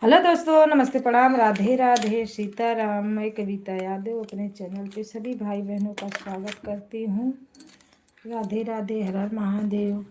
Hello दोस्तों, नमस्ते, प्रणाम, राधे राधे, सीताराम। मैं कविता यादव अपने चैनल पे सभी भाई बहनों का स्वागत करती हूँ। राधे राधे, हर हर महादेव।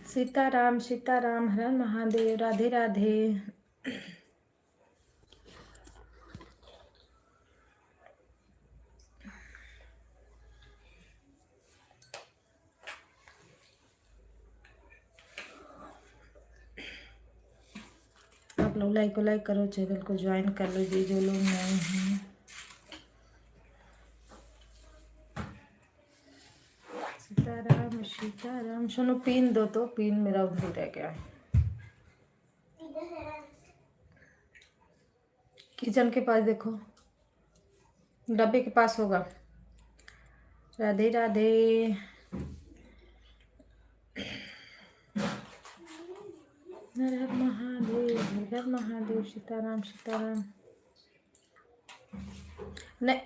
सीताराम सीताराम, हर हर महादेव, राधे राधे। आप लोग लाइक करो, चैनल को ज्वाइन कर लीजिए जो लोग नए हैं। सीताराम सीताराम। सुनो, पिन दो तो पिन मेरा उधर रह गया है। किचन के पास देखो, डब्बे के पास होगा। राधे राधे। हर हर महादेव, हर हर महादेव, सीताराम सीताराम। नहीं,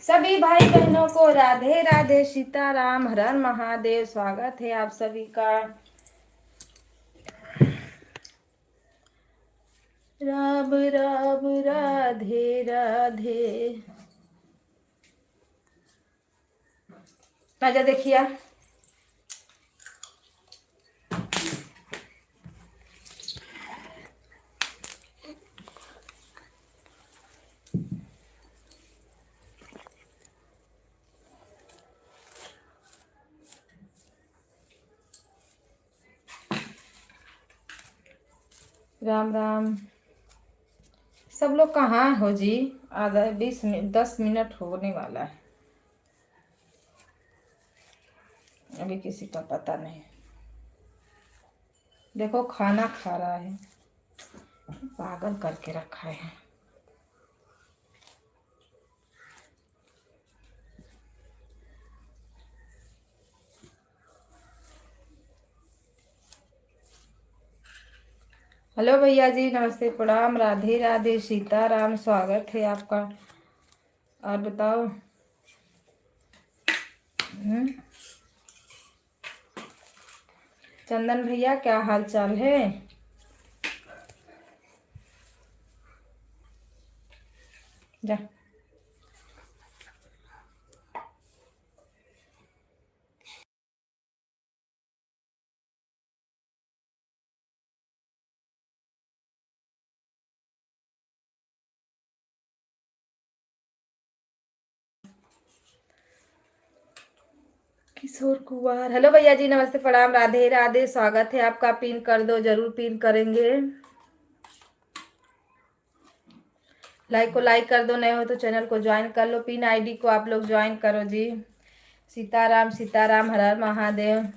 सभी भाई बहनों को राधे राधे, सीताराम, हर हर महादेव। स्वागत है आप सभी का। राम राम, राधे राधे। राजा देखिए, राम राम। सब लोग कहाँ हो जी? आधा 20 मिनट 10 मिनट होने वाला है, अभी किसी का पता नहीं। देखो, खाना खा रहा है, पागल करके रखा है। हेलो भैया जी, नमस्ते, प्रणाम, राधे राधे, सीताराम। स्वागत है आपका। और बताओ। चंदन भैया, क्या हाल चाल है? जा। किशोर कुमार, हेलो भैया जी, नमस्ते, प्रणाम, राधे राधे, स्वागत है आपका। पिन कर दो, जरूर पिन करेंगे। लाइक को लाइक कर दो, नए हो तो चैनल को ज्वाइन कर लो, पिन आईडी को आप लोग ज्वाइन करो जी। सीताराम सीताराम, हर हर महादेव।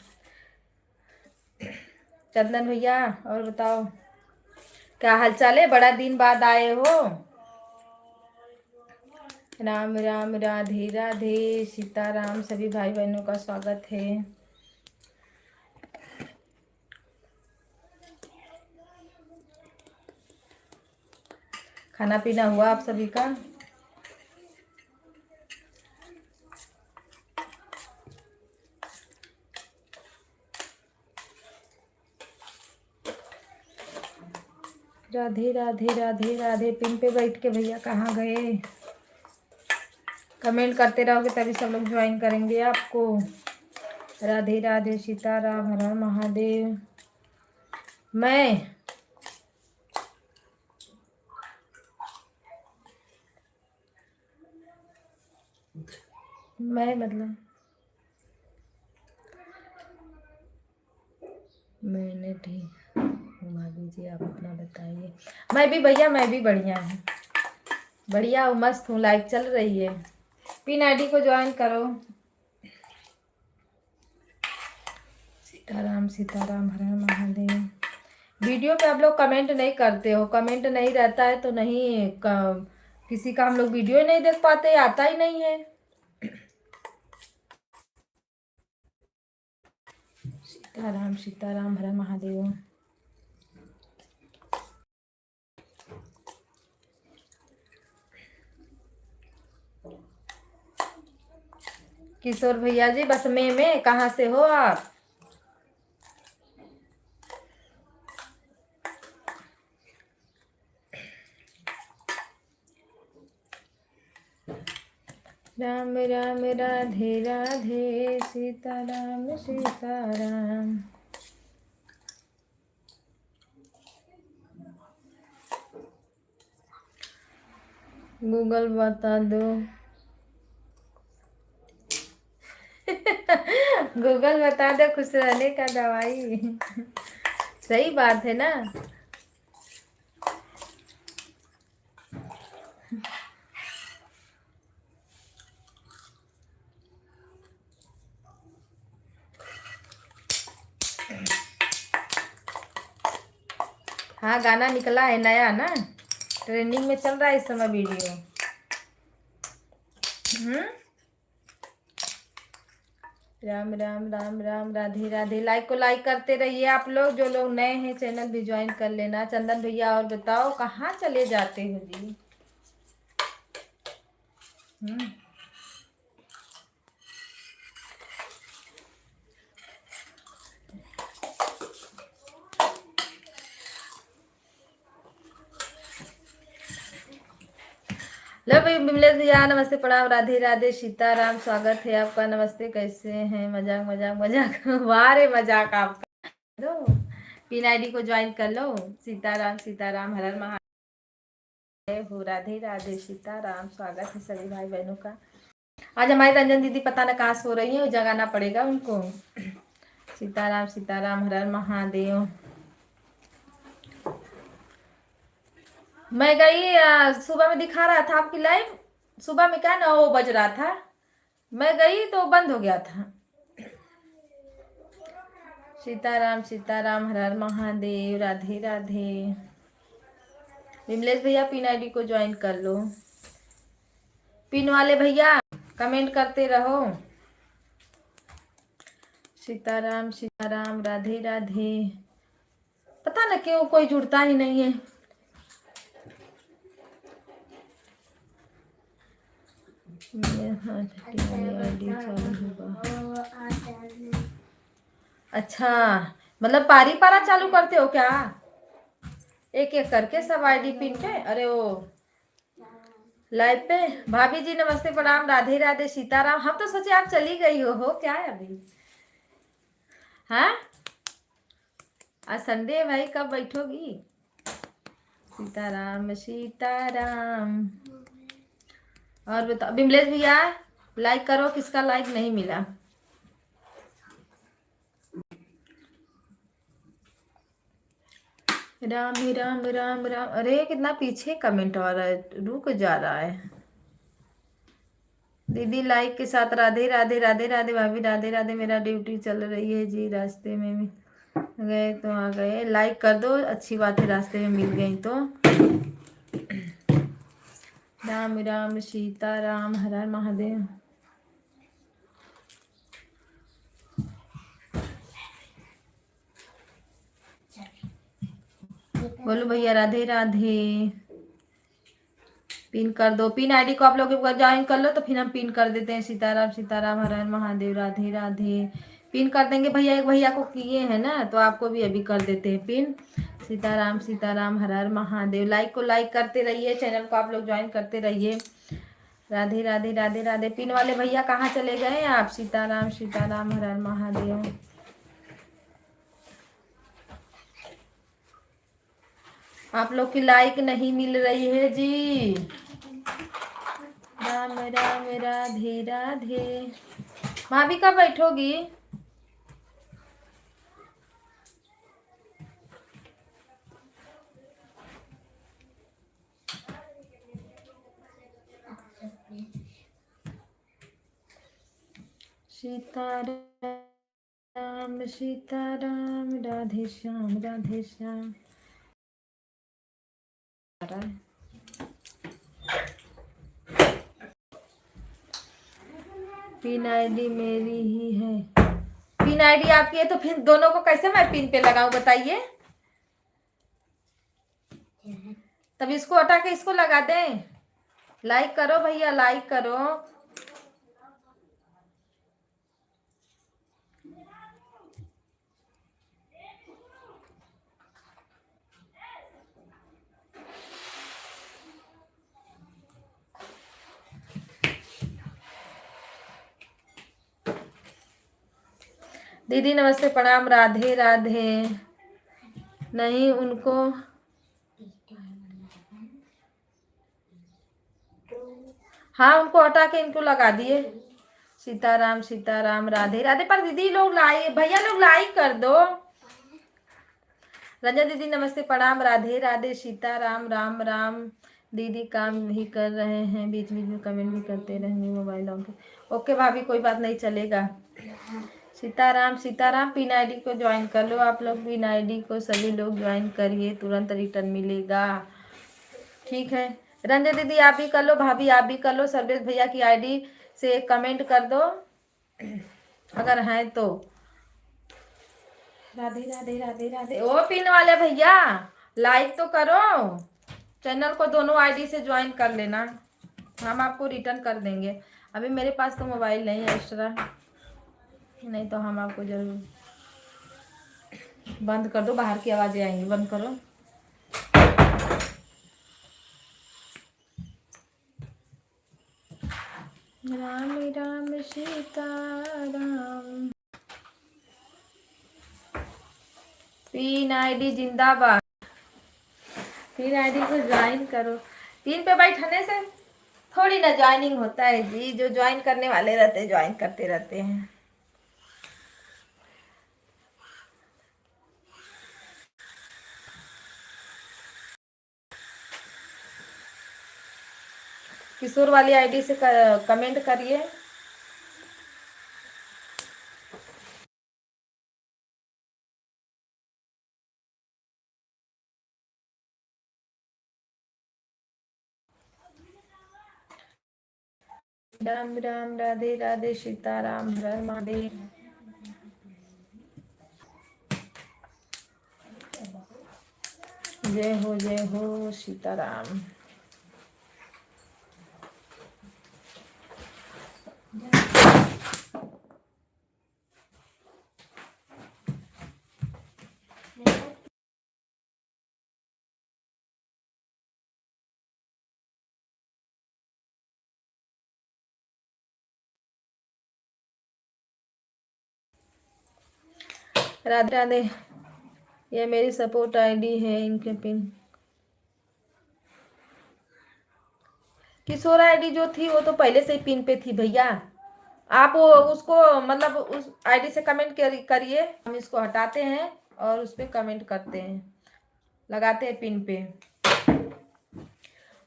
चंदन भैया और बताओ क्या हाल चाल है, बड़ा दिन बाद आए हो। राम राम, राधे राधे, सीताराम, सभी भाई बहनों का स्वागत है। खाना पीना हुआ आप सभी का? राधे राधे राधे राधे। पिन पे बैठ के भैया कहाँ गए? कमेंट करते रहोगे तभी सब लोग ज्वाइन करेंगे आपको। राधे राधे, सीताराम, हर हर महादेव। मैं मतलब मैंने ठीक हूँ भाभी जी, आप अपना बताइए। मैं भी भैया, मैं भी बढ़िया हूँ, बढ़िया हूँ, मस्त हूँ, लाइक चल रही है। पिन आईडी को ज्वाइन करो। सीताराम सीताराम, हर हर महादेव। वीडियो पे आप लोग कमेंट नहीं करते हो, कमेंट नहीं रहता है तो नहीं किसी का हम लोग वीडियो ही नहीं देख पाते, आता ही नहीं है। सीताराम सीताराम, हर हर महादेव। किशोर भैया जी, बस में कहाँ से हो आप? राम राम, राधे राधे, सीताराम सीताराम। गूगल बता दो। गूगल बता दो खुश रहने का दवाई। सही बात है ना। हाँ, गाना निकला है नया ना, ट्रेंडिंग में चल रहा है इस समय वीडियो। राम राम राम राम, राधे राधे। लाइक को लाइक करते रहिए आप लोग, जो लोग नए हैं चैनल भी ज्वाइन कर लेना। चंदन भैया और बताओ कहाँ चले जाते हो जी? लो भाई विमलेश भैया, नमस्ते, प्रणाम, राधे राधे, सीताराम, स्वागत है आपका। नमस्ते, कैसे हैं? मजाक मजाक मजाक। वाह रे मजाक आपका। लो पिन आईडी को ज्वाइन कर लो। सीताराम सीताराम, हर हर महादेव हो। राधे राधे, सीताराम, स्वागत है सभी भाई बहनों का। आज हमारी रंजन दीदी पता न कहाँ सो रही है, जगाना पड़ेगा उनको। सीताराम सीताराम, हर हर महादेव। मैं गई सुबह में, दिखा रहा था आपकी लाइव, सुबह में क्या 9 बज रहा था, मैं गई तो बंद हो गया था। सीताराम सीताराम, हर हर महादेव, राधे राधे। विमलेश भैया पिन आईडी को ज्वाइन कर लो। पिन वाले भैया कमेंट करते रहो। सीताराम सीताराम, राधे राधे। पता न क्यों कोई जुड़ता ही नहीं है। अच्छा, मतलब पारी पारा चालू करते हो क्या? एक एक करके सब आईडी पिन पे? अरे ओ लाइव पे। भाभी जी नमस्ते, प्रणाम, राधे राधे, सीताराम। हम तो सोचे आप चली गई हो क्या है अभी? हाँ, आज संडे है भाई, कब बैठोगी? सीताराम सीताराम। और बताओ विमलेश भैया, लाइक करो, किसका लाइक नहीं मिला? राम ही राम राम राम। अरे कितना पीछे कमेंट आ रहा है, रुक जा रहा है। दीदी लाइक के साथ राधे राधे राधे राधे। भाभी राधे राधे। मेरा ड्यूटी चल रही है जी, रास्ते में मिल गए तो आ गए। लाइक कर दो, अच्छी बात है, रास्ते में मिल गई तो। राम राम सीता राम, हर हर महादेव। बोलो भैया राधे राधे। पिन कर दो, पिन आईडी को आप लोग ज्वाइन कर लो तो फिर हम पिन कर देते हैं। सीताराम हर हर महादेव राधे राधे। पिन कर देंगे भैया, एक भैया को किए हैं ना, तो आपको भी अभी कर देते हैं पिन। सीताराम हर हर महादेव। लाइक को लाइक करते रहिए, चैनल को आप लोग ज्वाइन करते रहिए। राधे राधे राधे राधे। पिन वाले भैया कहाँ चले गए आप? सीताराम हर हर महादेव। आप लोग की लाइक नहीं मिल रही है जी। राम राम राधे राधे। भाभी कब बैठोगी? सीताराम राधे श्याम राधे श्याम। पिन आईडी मेरी ही है। पिन आईडी आपकी है तो फिर दोनों को कैसे मैं पिन पे लगाऊं बताइए? तब इसको हटा के इसको लगा दें। लाइक करो भैया, लाइक करो। दीदी नमस्ते प्रणाम, राधे राधे। नहीं उनको हाँ, उनको हटा के इनको लगा दिए। सीताराम राधे राधे। पर दीदी लोग लाइक, भैया लोग लाइक कर दो। रंजना दीदी नमस्ते प्रणाम, राधे राधे। सीताराम राम राम। दीदी काम भी कर रहे हैं, बीच बीच में कमेंट भी करते रहेंगे मोबाइल ऑन पे। ओके भाभी, कोई बात नहीं, चलेगा। सीताराम। पिन आईडी को ज्वाइन कर लो आप लोग। पिन आईडी को सभी लोग ज्वाइन करिए, तुरंत रिटर्न मिलेगा। ठीक है, रंजना दीदी आप भी कर लो, भाभी आप भी कर लो। सर्वेश भैया की आईडी से कमेंट कर दो अगर हैं तो। राधे राधे राधे राधे। ओ पिन वाले भैया लाइक तो करो, चैनल को दोनों आईडी से ज्वाइन कर लेना, हम आपको रिटर्न कर देंगे। अभी मेरे पास तो मोबाइल नहीं है एक्स्ट्रा, नहीं तो हम आपको जरूर। बंद कर दो, बाहर की आवाजें आएंगी, बंद करो। राम राम सीताराम। पिन आईडी जिंदाबाद। पिन आईडी को ज्वाइन करो। पिन पे बैठने से थोड़ी ना ज्वाइनिंग होता है जी, जो ज्वाइन करने वाले रहते हैं ज्वाइन करते रहते हैं। किशोर वाली आईडी से कमेंट करिए। राम राम राधे राधे। सीताराम हर हर महादेव। जय हो सीताराम। राधे राधे। ये मेरी सपोर्ट आईडी है, इनके पिन। किशोर आईडी जो थी वो तो पहले से ही पिन पे थी भैया। आप वो उसको मतलब उस आईडी से कमेंट करिए, हम इसको हटाते हैं और उस पर कमेंट करते हैं। लगाते हैं पिन पे।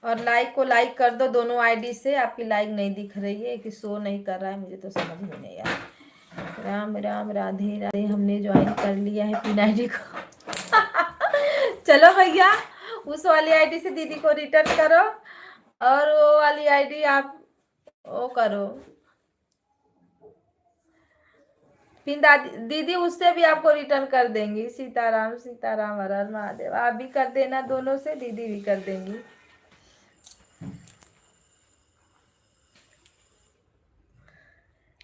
और लाइक को लाइक कर दो दोनों आईडी से। आपकी लाइक नहीं दिख रही है कि शो नहीं कर रहा है, मुझे तो समझ में नहीं आया। राम राम राधे राधे। हमने ज्वाइन कर लिया है पिन आईडी को। चलो भैया, उस वाली आईडी से दीदी को रिटर्न करो और वो वाली आईडी आप वो करो पिन। दीदी उससे भी आपको रिटर्न कर देंगी। सीताराम सीताराम, हर हर महादेव। आप भी कर देना दोनों से, दीदी भी कर देंगी।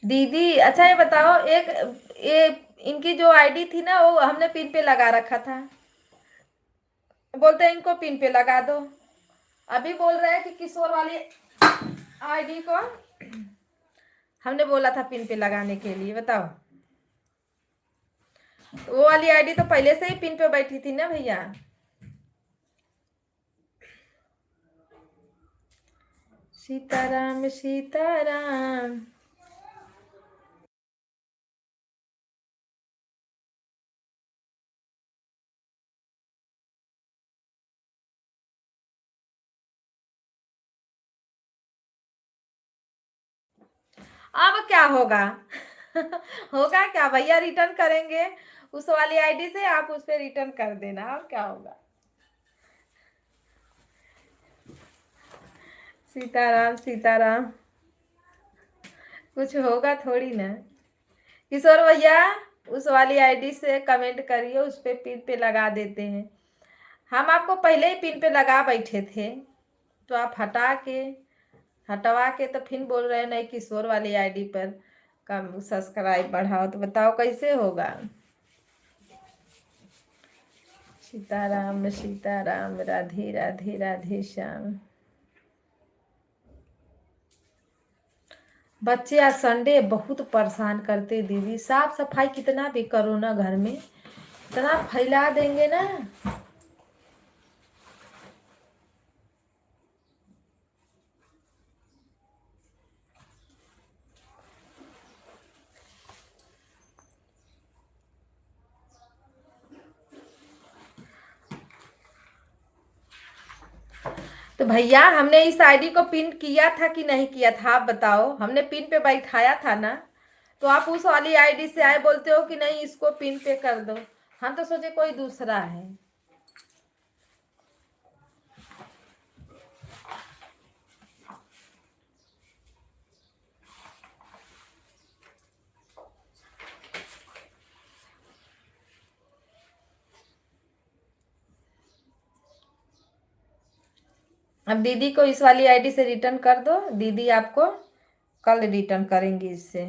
दीदी अच्छा ये बताओ, एक ये इनकी जो आईडी थी ना वो हमने पिन पे लगा रखा था, बोलते हैं इनको पिन पे लगा दो। अभी बोल रहे हैं कि किशोर वाली आईडी को हमने बोला था पिन पे लगाने के लिए। बताओ, वो वाली आईडी तो पहले से ही पिन पे बैठी थी ना भैया। सीताराम सीताराम। अब क्या होगा? होगा क्या भैया, रिटर्न करेंगे उस वाली आईडी से, आप उस पर रिटर्न कर देना। और क्या होगा? सीताराम सीताराम। कुछ होगा थोड़ी ना। किशोर भैया उस वाली आईडी से कमेंट करिए, उस पे पिन पे लगा देते हैं। हम आपको पहले ही पिन पे लगा बैठे थे, तो आप हटवा के तो फिर बोल रहे हैं नहीं किशोर वाली आईडी पर कम सब्सक्राइब बढ़ाओ, तो बताओ कैसे होगा? सीताराम सीताराम, राधे राधे राधे श्याम। बच्चे आज संडे बहुत परेशान करते दीदी। साफ सफाई कितना भी करो ना घर में, इतना फैला देंगे ना। तो भैया हमने इस आईडी को पिन किया था कि नहीं किया था, आप बताओ। हमने पिन पे बैठाया था ना, तो आप उस वाली आईडी से आए बोलते हो कि नहीं इसको पिन पे कर दो। हम तो सोचे कोई दूसरा है। अब दीदी को इस वाली आईडी से रिटर्न कर दो, दीदी आपको कल रिटर्न करेंगी इससे।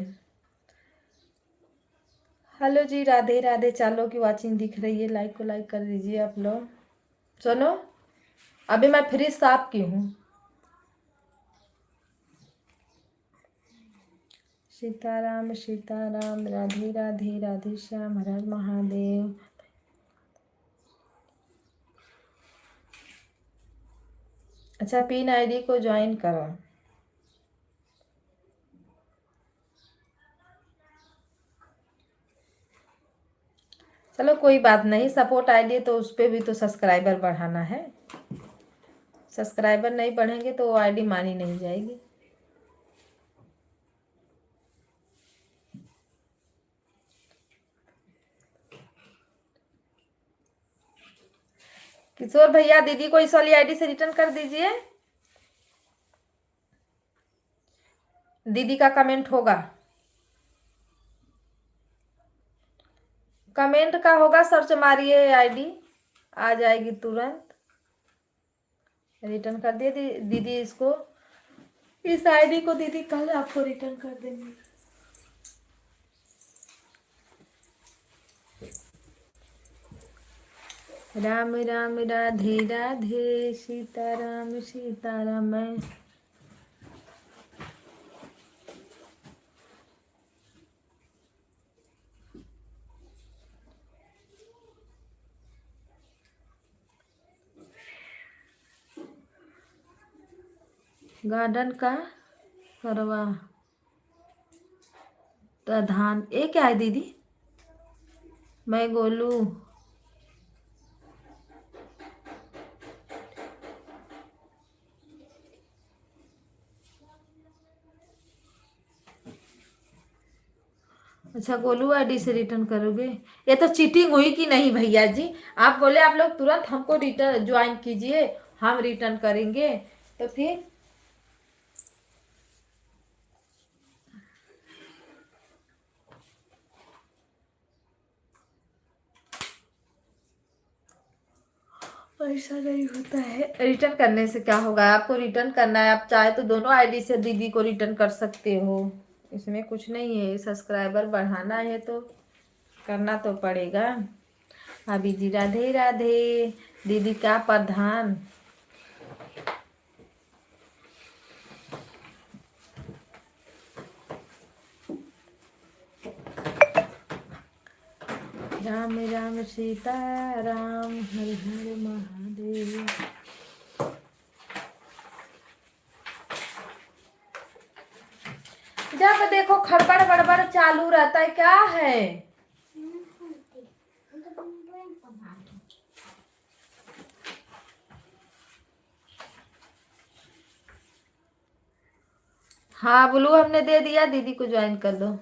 हेलो जी, राधे राधे। चालों की वाचिंग दिख रही है, लाइक को लाइक कर दीजिए आप लोग। सुनो, अभी मैं फ्रिज साफ की हूँ। सीताराम सीताराम, राधे राधे राधे श्याम, हर हर महादेव। अच्छा, पिन आईडी को ज्वाइन करो। चलो कोई बात नहीं, सपोर्ट आईडी तो उस पर भी तो सब्सक्राइबर बढ़ाना है। सब्सक्राइबर नहीं बढ़ेंगे तो वो आईडी मानी नहीं जाएगी। किशोर भैया दीदी को इस वाली आईडी से रिटर्न कर दीजिए। दीदी का कमेंट होगा, कमेंट का होगा, सर्च मारिए आईडी आ जाएगी तुरंत। रिटर्न कर दिए दीदी इसको, इस आईडी को दीदी कल आपको रिटर्न कर देंगे। राम राम राधे राधे, सीताराम सीताराम। मैं गार्डन का करवा प्रधान, ये क्या है दीदी? मैं गोलू अच्छा, गोलू आईडी से रिटर्न करोगे? ये तो चीटिंग हुई कि नहीं भैया जी? आप बोले आप लोग तुरंत हमको रिटर्न ज्वाइन कीजिए, हम रिटर्न करेंगे, तो फिर ऐसा नहीं होता है। रिटर्न करने से क्या होगा? आपको रिटर्न करना है, आप चाहे तो दोनों आईडी से दीदी को रिटर्न कर सकते हो, इसमें कुछ नहीं है। सब्सक्राइबर बढ़ाना है तो करना तो पड़ेगा। भाभी जी राधे राधे। दीदी का प्रधान। राम राम सीता राम, हर हर महादेव। जब देखो खड़बड़ बड़बड़ चालू रहता है, क्या है? हाँ बोलू, हमने दे दिया, दीदी को ज्वाइन कर दो।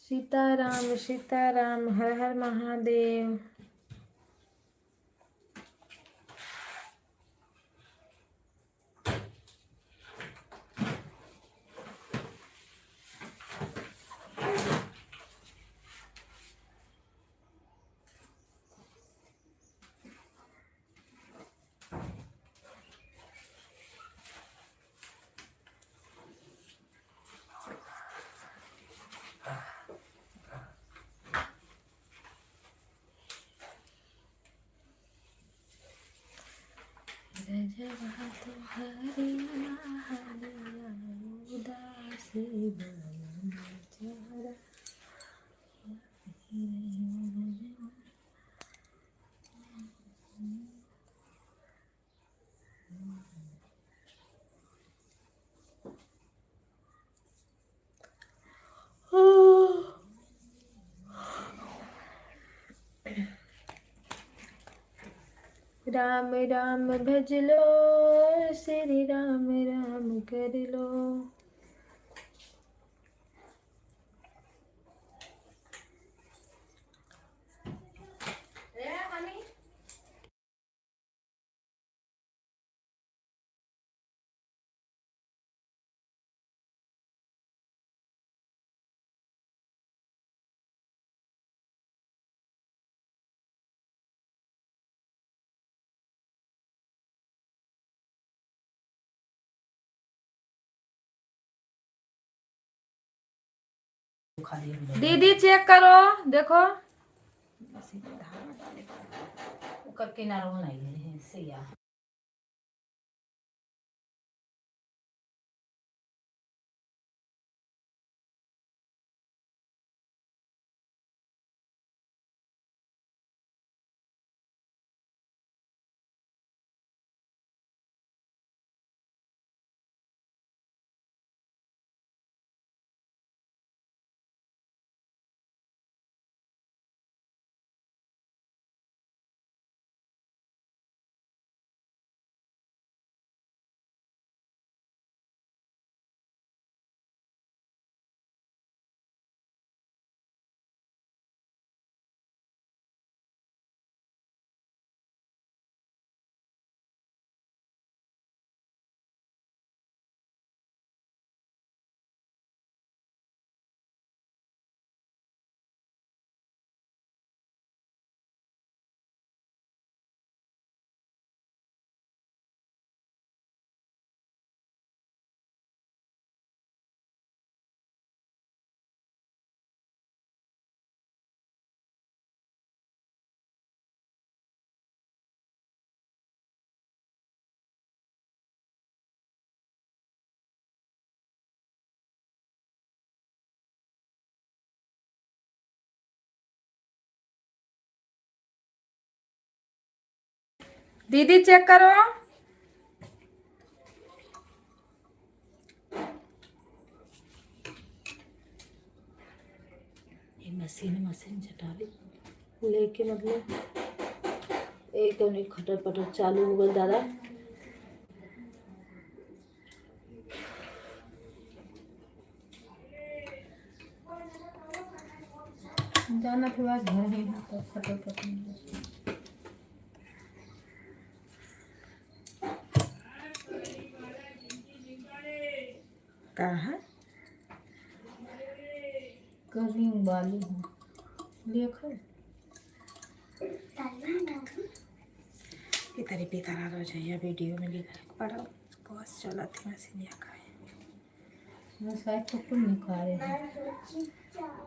सीताराम सीताराम, हर हर महादेव। राम राम भज लो, श्री राम राम कर लो। दीदी चेक करो, देखो किनारो नहीं है। दीदी चेक करो। ये मशीन चटा लेके, मतलब एकदम नहीं, खटर पटर चालू हो गया दादा। जाना थोड़ा घर में है तो फटाफट कहाँ कर रही हूँ बाली हूँ देखो इतनी बेकरार हो जाइए वीडियो में लिखा पढ़ो बहुत चला थी मसीनिया खाए मैं शायद तो कुछ नहीं खा रहे हैं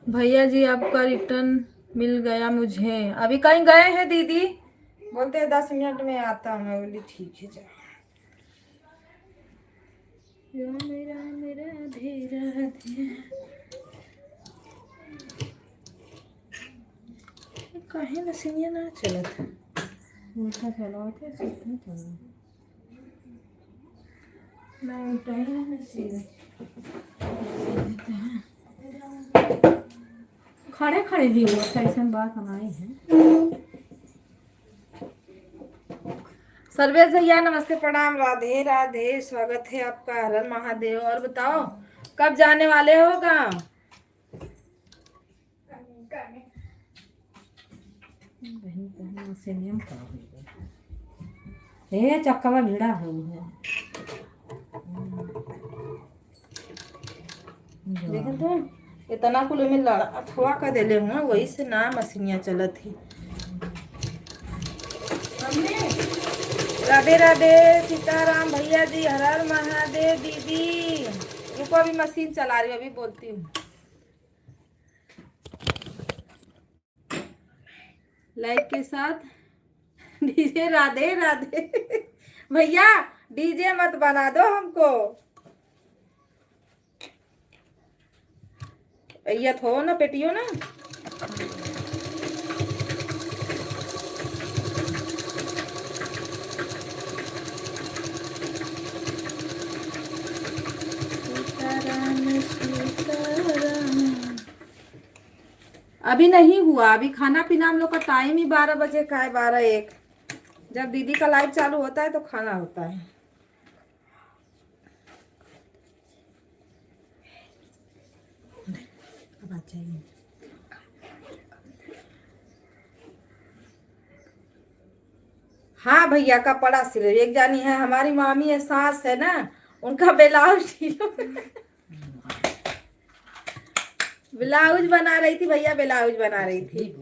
भैया जी आपका रिटर्न मिल गया मुझे अभी कहीं गए हैं दीदी बोलते हैं 10 मिनट में आता हूँ मैं बोली ठीक है जा मेरा मेरा धीरा कहीं मसीनिया ना चलत उल्टा चला थे सीधा चला मैं उल्टा ही ना सीधा खड़े खड़े भी हुआ था ऐसा बात हमारी है सर्वेश भैया नमस्ते प्रणाम राधे राधे स्वागत है आपका हर हर महादेव और बताओ कब जाने वाले हो गाँव चक्का भिड़ा है लेकिन तो इतना कुल में अथवा कर देले हुआ वही से ना मसीनिया चलत थी राधे राधे सीताराम भैया जी हर हर महादेव दीदी रुको अभी मशीन चला रही हूँ अभी बोलती हूँ लाइक के साथ डीजे राधे राधे भैया डीजे मत बना दो हमको ये थो ना पेटियो ना अभी नहीं हुआ अभी खाना पीना हम लोग का टाइम ही 12 बजे का है 12-1 जब दीदी का लाइव चालू होता है तो खाना होता है अब आ जाइए हाँ भैया का पड़ा सिले एक जानी है हमारी मामी है सास है ना उनका ब्लाउज ब्लाउज बना रही थी भैया ब्लाउज बना रही थी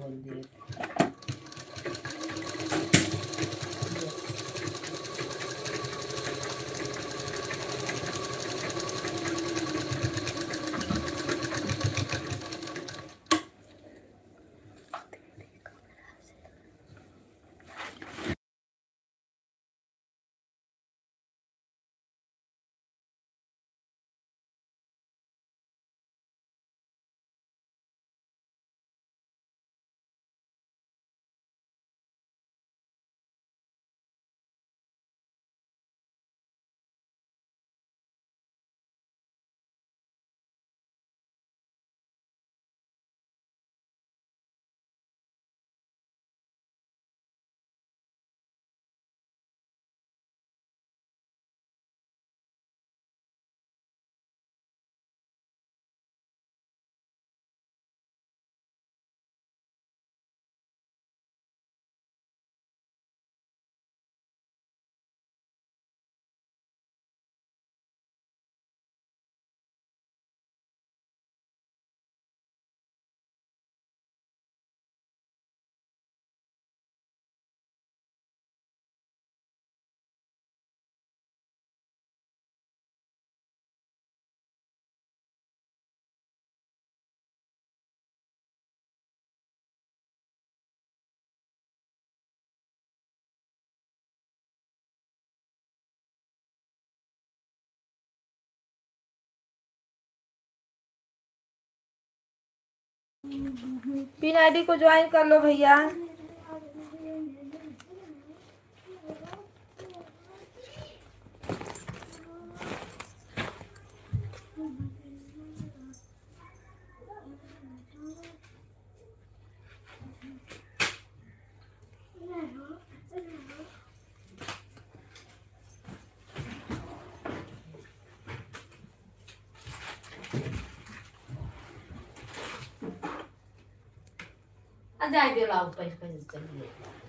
पिन आईडी को ज्वाइन कर लो भैया।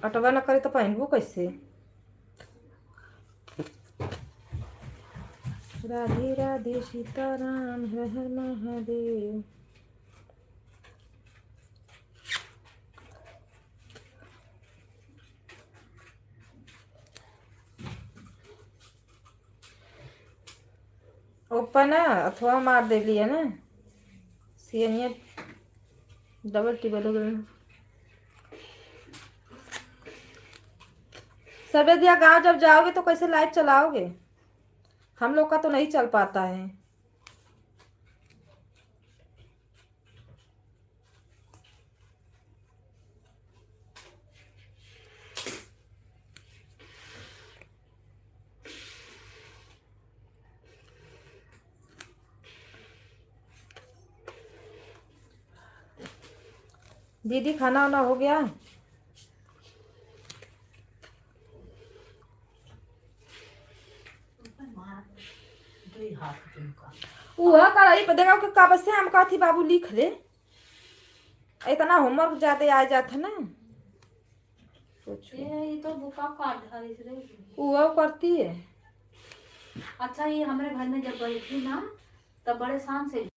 अटवा न करे तो पहनबू कैसे। राधे राधे सीताराम हर हर महादेव। ओपन है अथवा मार दे लिया ना सीनियर डबल टिबल हो गए। सर्वे दिया गाँव जब जाओगे तो कैसे लाइव चलाओगे, हम लोग का तो नहीं चल पाता है। दीदी खाना वाना हो गया। वह कढ़ाई पर देखा कागज से हम कहा थी बाबू लिख ले, इतना होमवर्क ज्यादा आ जाता ना। ये तो बुका काट वो करती है। अच्छा ये हमारे घर में जब गई थी ना तब बड़े शान से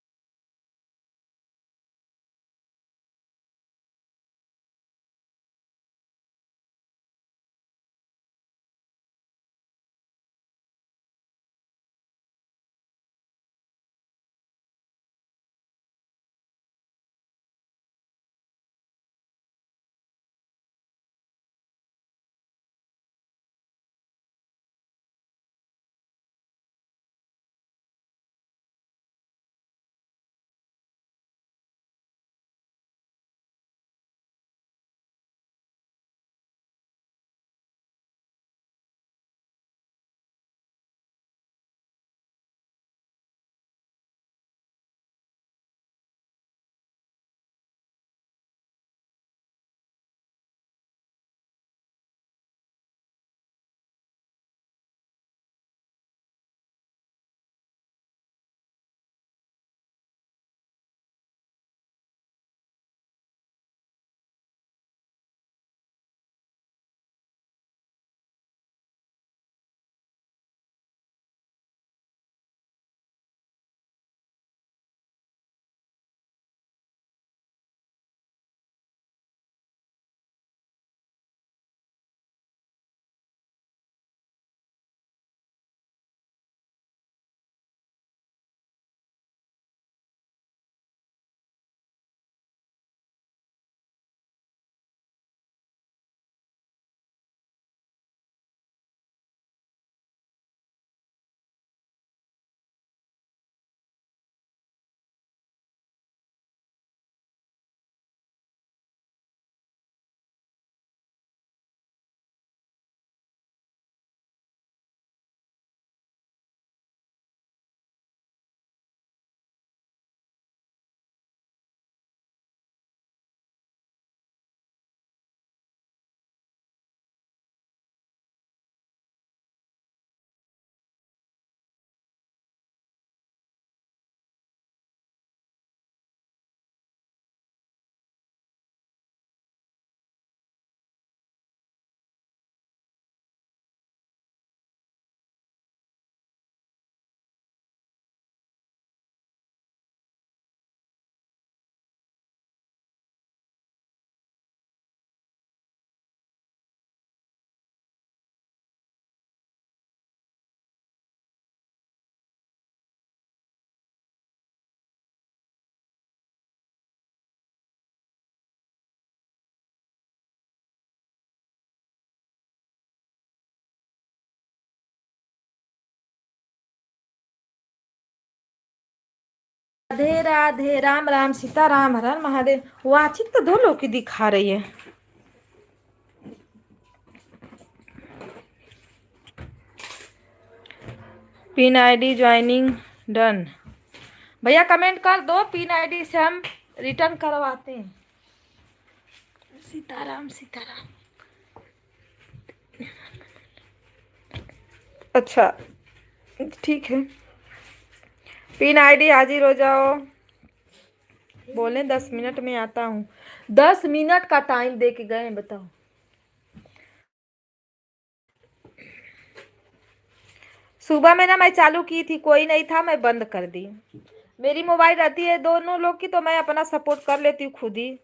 राधे, राम राम, सीता राम, हर हर महादेव। वाचिक तो 2 लोग की दिखा रही है। Pin ID joining done. भैया कमेंट कर दो, पिन आईडी से हम रिटर्न करवाते हैं। सीताराम सीताराम। अच्छा ठीक है, पिन आईडी हाजिर हो जाओ। बोले 10 मिनट में आता हूँ। 10 मिनट का टाइम दे के गए, बताओ। सुबह में ना मैं चालू की थी, कोई नहीं था, मैं बंद कर दी। मेरी मोबाइल रहती है दोनों लोग की, तो मैं अपना सपोर्ट कर लेती हूँ खुद ही।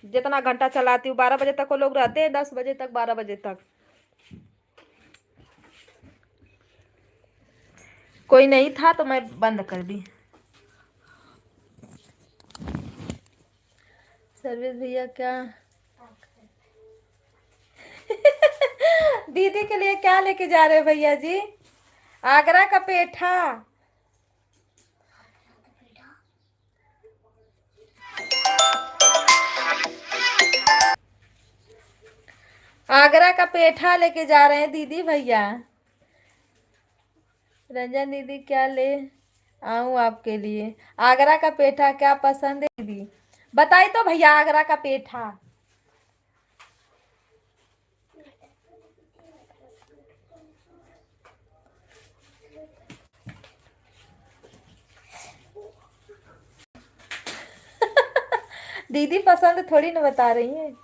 जितना घंटा चलाती हूँ, 12 बजे तक वो लोग रहते हैं, 10 बजे तक, 12 बजे तक। कोई नहीं था तो मैं बंद कर दी। सर्विस भैया क्या दीदी के लिए क्या लेके जा रहे हो भैया जी? आगरा का पेठा। आगरा का पेठा लेके जा रहे हैं दीदी भैया। रंजन दीदी क्या ले आऊं आपके लिए? आगरा का पेठा क्या पसंद है दीदी? बताई तो भैया, आगरा का पेठा। दीदी पसंद थोड़ी ना बता रही है।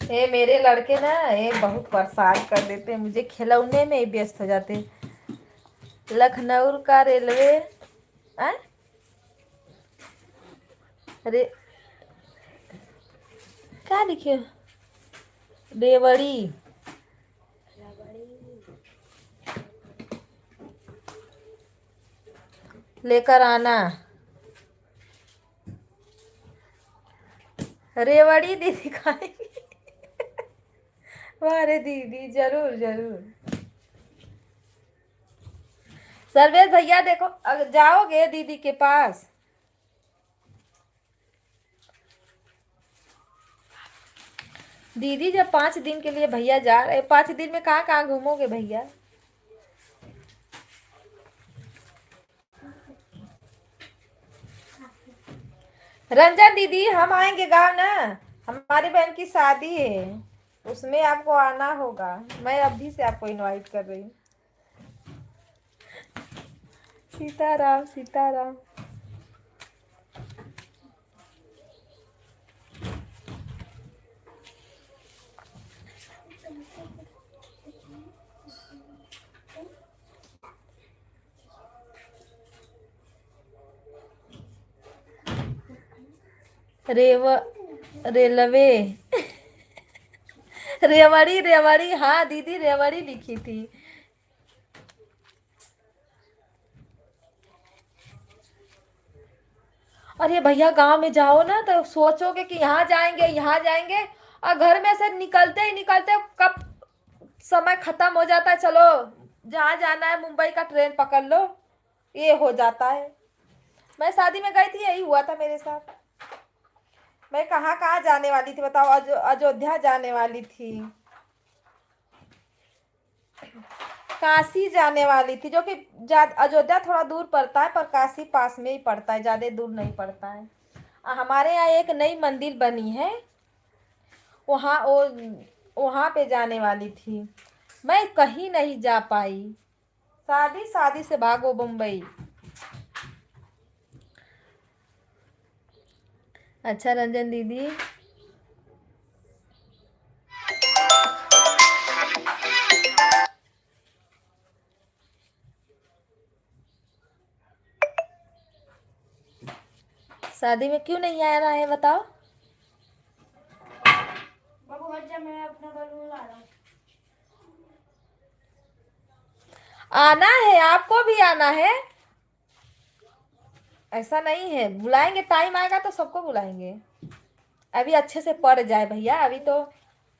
ये मेरे लड़के ना, ये बहुत परेशान कर देते हैं मुझे, खिलौने में ही व्यस्त हो जाते हैं। लखनऊ का रेलवे अरे क्या लिखे? रेवड़ी लेकर आना। रेवड़ी दीदी खाएंगी। अरे दीदी जरूर जरूर। सर्वेश भैया देखो, अगर जाओगे दीदी के पास, दीदी जब 5 दिन के लिए भैया जा रहे, 5 दिन में कहाँ कहाँ घूमोगे भैया? रंजन दीदी हम आएंगे गाँव ना, हमारी बहन की शादी है, उसमें आपको आना होगा। मैं अभी से आपको इनवाइट कर रही हूँ। सीताराम सीताराम। रेलवे रेवड़ी रेवड़ी, हाँ दीदी रेवड़ी लिखी थी। अरे भैया गांव में जाओ ना तो सोचोगे कि यहाँ जाएंगे यहाँ जाएंगे, और घर में से निकलते ही निकलते कब समय खत्म हो जाता है। चलो जहाँ जाना है, मुंबई का ट्रेन पकड़ लो, ये हो जाता है। मैं शादी में गई थी, यही हुआ था मेरे साथ। मैं कहाँ कहाँ जाने वाली थी बताओ? अयोध्या जाने वाली थी, काशी जाने वाली थी, जो कि अयोध्या थोड़ा दूर पड़ता है, पर काशी पास में ही पड़ता है, ज़्यादा दूर नहीं पड़ता है। हमारे यहाँ एक नई मंदिर बनी है, वहाँ वहाँ पे जाने वाली थी, मैं कहीं नहीं जा पाई। शादी शादी से भागो मुंबई। अच्छा रंजन दीदी, शादी में क्यों नहीं आना है बताओ? बाबू हट जा, मैं अपना बलून ला रहा हूँ। आना है, आपको भी आना है, ऐसा नहीं है। बुलाएंगे, टाइम आएगा तो सबको बुलाएंगे। अभी अच्छे से पढ़ जाए भैया, अभी तो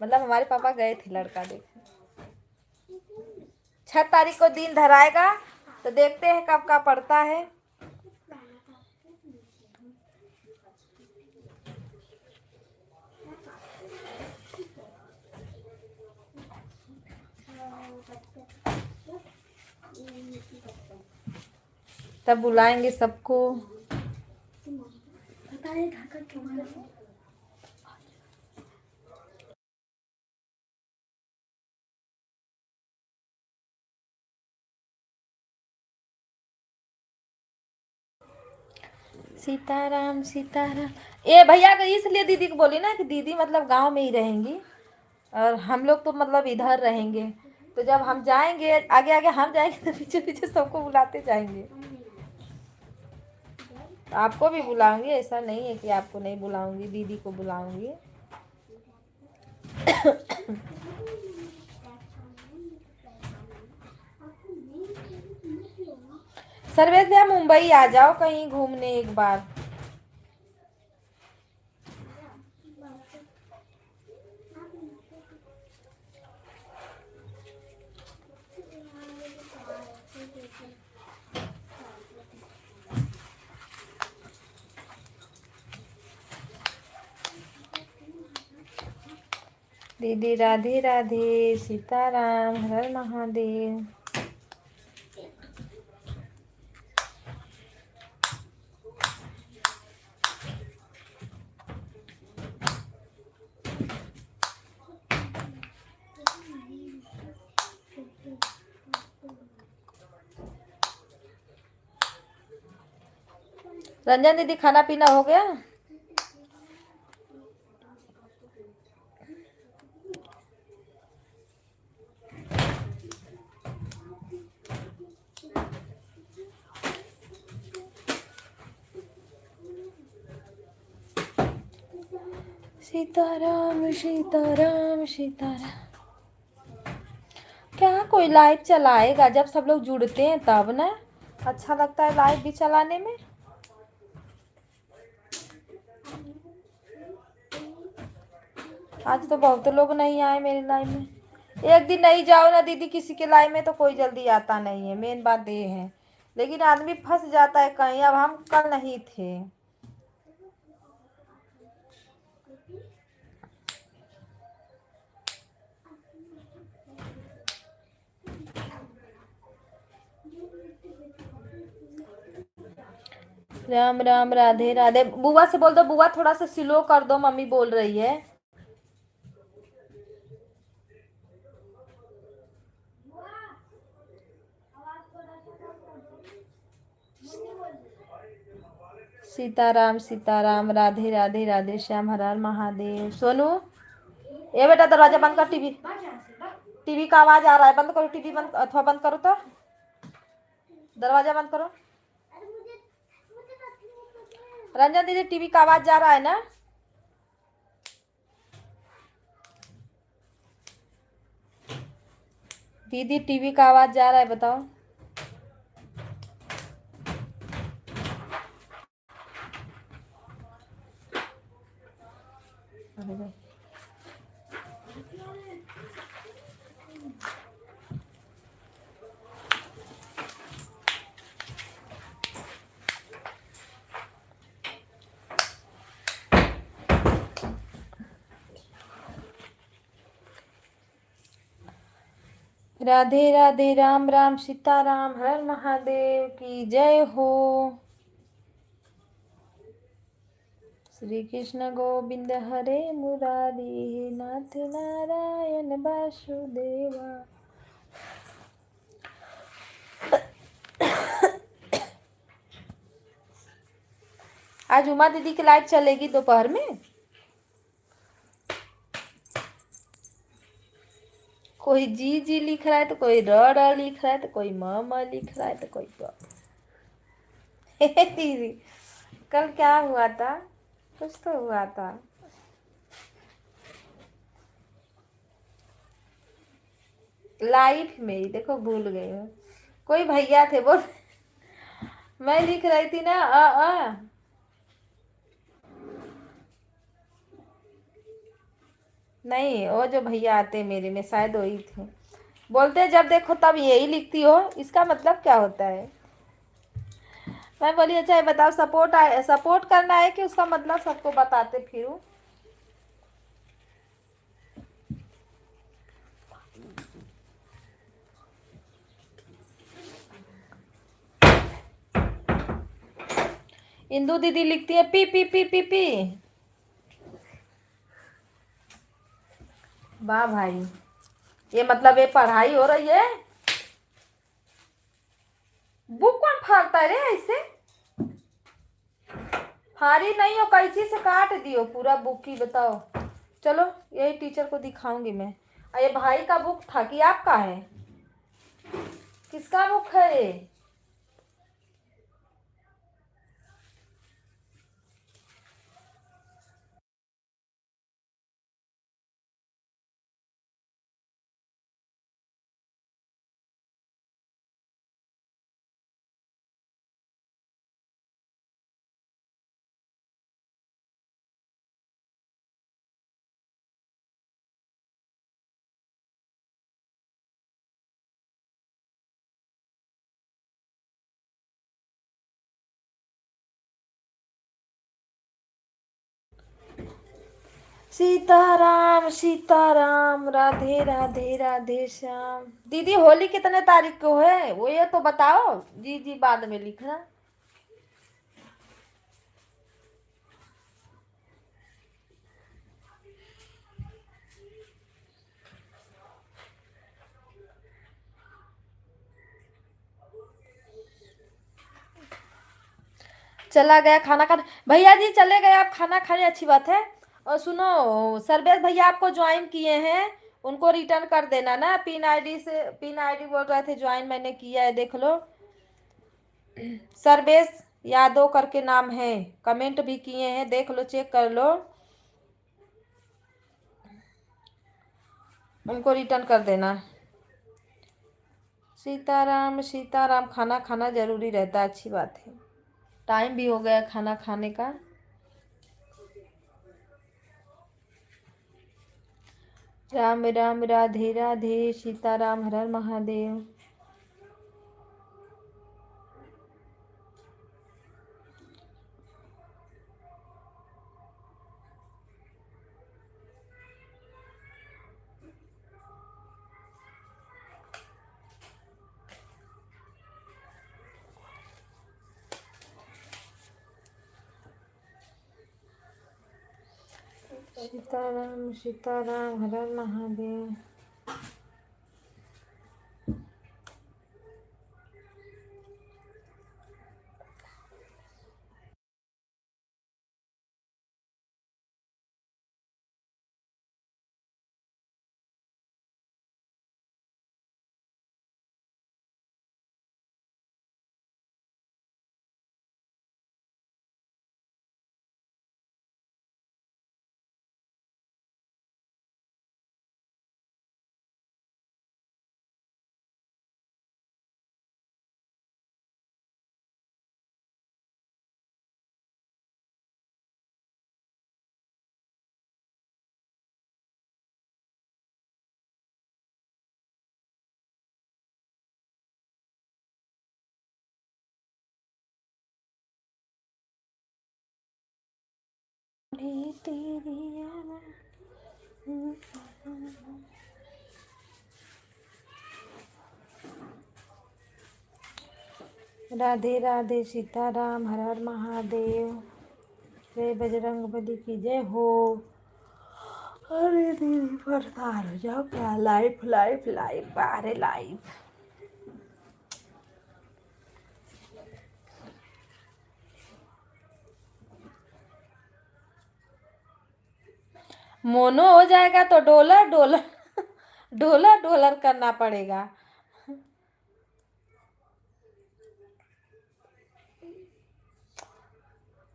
मतलब हमारे पापा गए थे लड़का देखने। 6 तारीख को दिन धराएगा, तो देखते हैं कब का पड़ता है। तब बुलाएंगे सबको। सीताराम सीताराम। ये भैया को इसलिए दीदी को बोली ना कि दीदी मतलब गांव में ही रहेंगी और हम लोग तो मतलब इधर रहेंगे, तो जब हम जाएंगे आगे आगे हम जाएंगे तो पीछे पीछे सबको बुलाते जाएंगे। तो आपको भी बुलाऊंगी, ऐसा नहीं है कि आपको नहीं बुलाऊंगी, दीदी को बुलाऊंगी। सर्वेश भैया मुंबई आ जाओ कहीं घूमने एक बार। दीदी राधे राधे, सीताराम, हर हर महादेव। रंजन दीदी खाना पीना हो गया? सीताराम सीताराम सीताराम। क्या कोई लाइव चलाएगा? जब सब लोग जुड़ते हैं तब ना अच्छा लगता है लाइव भी चलाने में। आज तो बहुत लोग नहीं आए मेरे लाइव में। एक दिन नहीं जाओ ना दीदी किसी के लाइव में तो कोई जल्दी आता नहीं है, मेन बात ये है। लेकिन आदमी फंस जाता है कहीं। अब हम कल नहीं थे। राम राम राधे राधे। बुआ से बोल दो, बुआ थोड़ा सा स्लो कर दो, मम्मी बोल रही है। सीताराम सीताराम, राधे राधे, राधे श्याम, हर हर महादेव। सोनू ये बेटा दरवाजा बंद कर, टीवी टीवी का आवाज आ रहा है, बंद करो टीवी, बंद अथवा बंद करो तो दरवाजा बंद करो। रंजन दीदी टीवी का आवाज जा रहा है ना? दीदी टीवी का आवाज जा रहा है, बताओ। राधे राधे, राम राम, सीताराम, हर महादेव की जय हो। श्री कृष्ण गोविंद हरे मुरारी, नाथ नारायण वासुदेवा। आज उमा दीदी की लाइव चलेगी दोपहर में। कोई जी जी लिख रहा है तो कोई र र लिख रहा है तो कोई म म लिख रहा है तो कोई प। दीदी कल क्या हुआ था? कुछ तो हुआ था। लाइफ में ही देखो भूल गई हूँ। कोई भैया थे बोल, मैं लिख रही थी ना अ। नहीं वो जो भैया आते मेरे में शायद वही थे। बोलते हैं जब देखो तब यही लिखती हो, इसका मतलब क्या होता है? मैं बोली अच्छा ये बताओ, सपोर्ट करना है कि उसका मतलब सबको बताते फिरूं? इंदू दीदी लिखती है P P P P P. वाह भाई, ये मतलब ये पढ़ाई हो रही है? बुक कौन फाड़ता है रे ऐसे? फाड़ी नहीं हो, कैंची से काट दियो पूरा बुक ही, बताओ। चलो यही टीचर को दिखाऊंगी मैं। ये भाई का बुक था कि आपका है? किसका बुक है ये? सीताराम सीताराम, राधे राधे राधे श्याम। दीदी होली कितने तारीख को है वो ये तो बताओ। जी जी बाद में लिखना। चला गया खाना खाने, भैया जी चले गए, आप खाना खाने, अच्छी बात है। और सुनो, सर्वेश भैया आपको ज्वाइन किए हैं, उनको रिटर्न कर देना ना। पिन आईडी बोल रहे थे, ज्वाइन मैंने किया है, देख लो। सर्वेश यादव करके नाम है, कमेंट भी किए हैं, देख लो, चेक कर लो, उनको रिटर्न कर देना। सीताराम सीताराम, खाना खाना जरूरी रहता है, अच्छी बात है। टाइम भी हो गया खाना खाने का। राम राम राधे राधे, सीताराम, हर हर महादेव। सीताराम सीताराम, हर हर महादेव। तेरी राधे राधे, सीताराम, हर हर महादेव। जय बजरंग बली की जय हो। अरे दीदी परेशान हो जाओ क्या, लाइफ लाइफ लाइफ, अरे लाइफ। मोनो हो जाएगा तो डॉलर डॉलर डॉलर डॉलर करना पड़ेगा।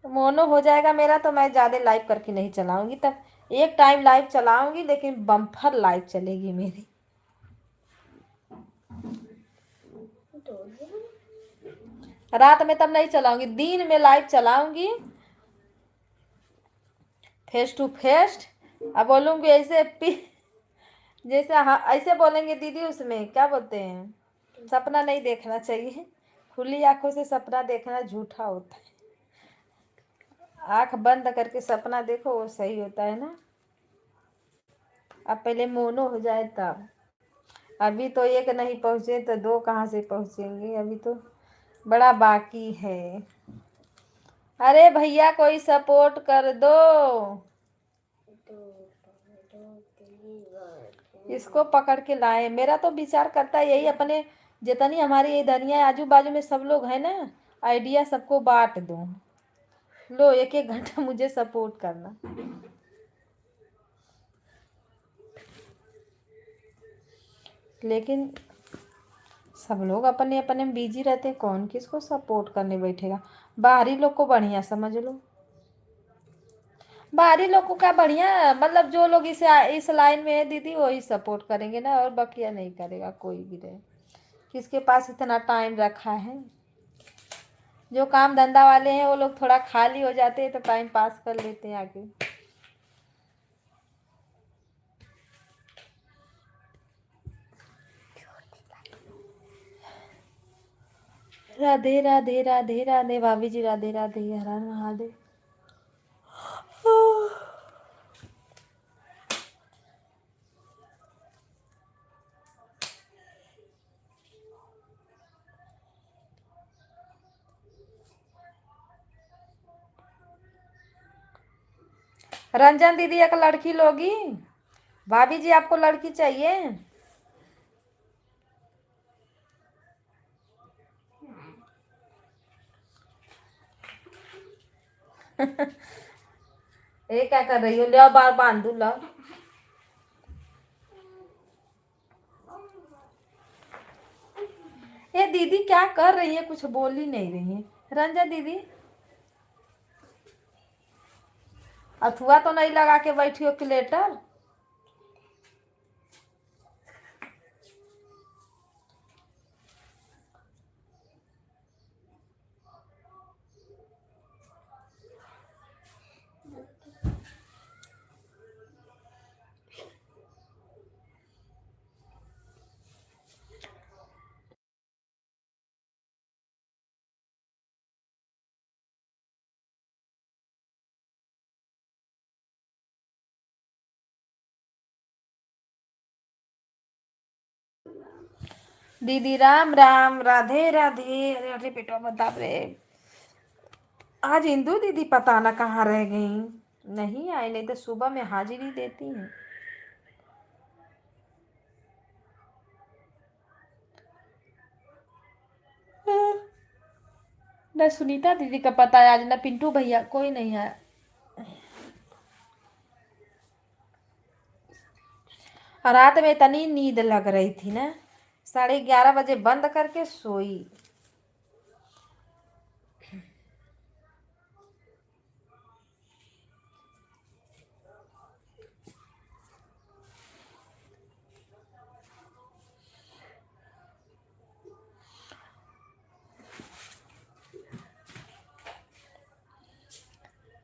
मोनो हो जाएगा मेरा तो मैं ज्यादा लाइव करके नहीं चलाऊंगी, तब एक टाइम लाइव चलाऊंगी, लेकिन बम्फर लाइव चलेगी मेरी। रात में तब नहीं चलाऊंगी, दिन में लाइव चलाऊंगी, फेस टू फेस। अब बोलूंगी ऐसे जैसे हाँ ऐसे बोलेंगे दीदी, उसमें क्या बोलते हैं, सपना नहीं देखना चाहिए, खुली आंखों से सपना देखना झूठा होता है। आंख बंद करके सपना देखो, वो सही होता है ना। अब पहले मोनो हो जाए तब। अभी तो एक नहीं पहुंचे तो दो कहाँ से पहुंचेंगे, अभी तो बड़ा बाकी है। अरे भैया कोई सपोर्ट कर दो, इसको पकड़ के लाए। मेरा तो विचार करता है यही, अपने जितनी हमारी ये धनिया आजू बाजू में सब लोग हैं ना, आइडिया सबको बांट दो। लो एक एक घंटा मुझे सपोर्ट करना। लेकिन सब लोग अपने अपने में बिजी रहते हैं, कौन किसको सपोर्ट करने बैठेगा। बाहरी लोग को बढ़िया समझ लो, बाहरी लोग को क्या बढ़िया, मतलब जो लोग इस लाइन में है दीदी वही सपोर्ट करेंगे ना, और बकिया नहीं करेगा कोई भी रहे। किसके पास इतना टाइम रखा है। जो काम धंधा वाले हैं वो लोग थोड़ा खाली हो जाते हैं तो टाइम पास कर लेते हैं आगे। राधे राधे राधे राधे भाभी जी, राधे राधे, हर हर महादेव। रंजन दीदी एक लड़की लोगी, भाभी जी आपको लड़की चाहिए। ये क्या कर रही हो, ले बार बांधू ला। ये दीदी क्या कर रही है, कुछ बोल ही नहीं रही है रंजन दीदी। अथुआ तो नहीं लगा के बैठी हो क्लेटर। दीदी राम राम, राधे राधे। अरे अरे बेटा बता रे, आज इंदू दीदी पता ना कहाँ रह गई, नहीं आई, नहीं तो सुबह में हाजिरी देती हैं। न सुनीता दीदी का पता है आज, न पिंटू भैया, कोई नहीं है। और रात में इतनी नींद लग रही थी ना, 11:30 बजे बंद करके सोई।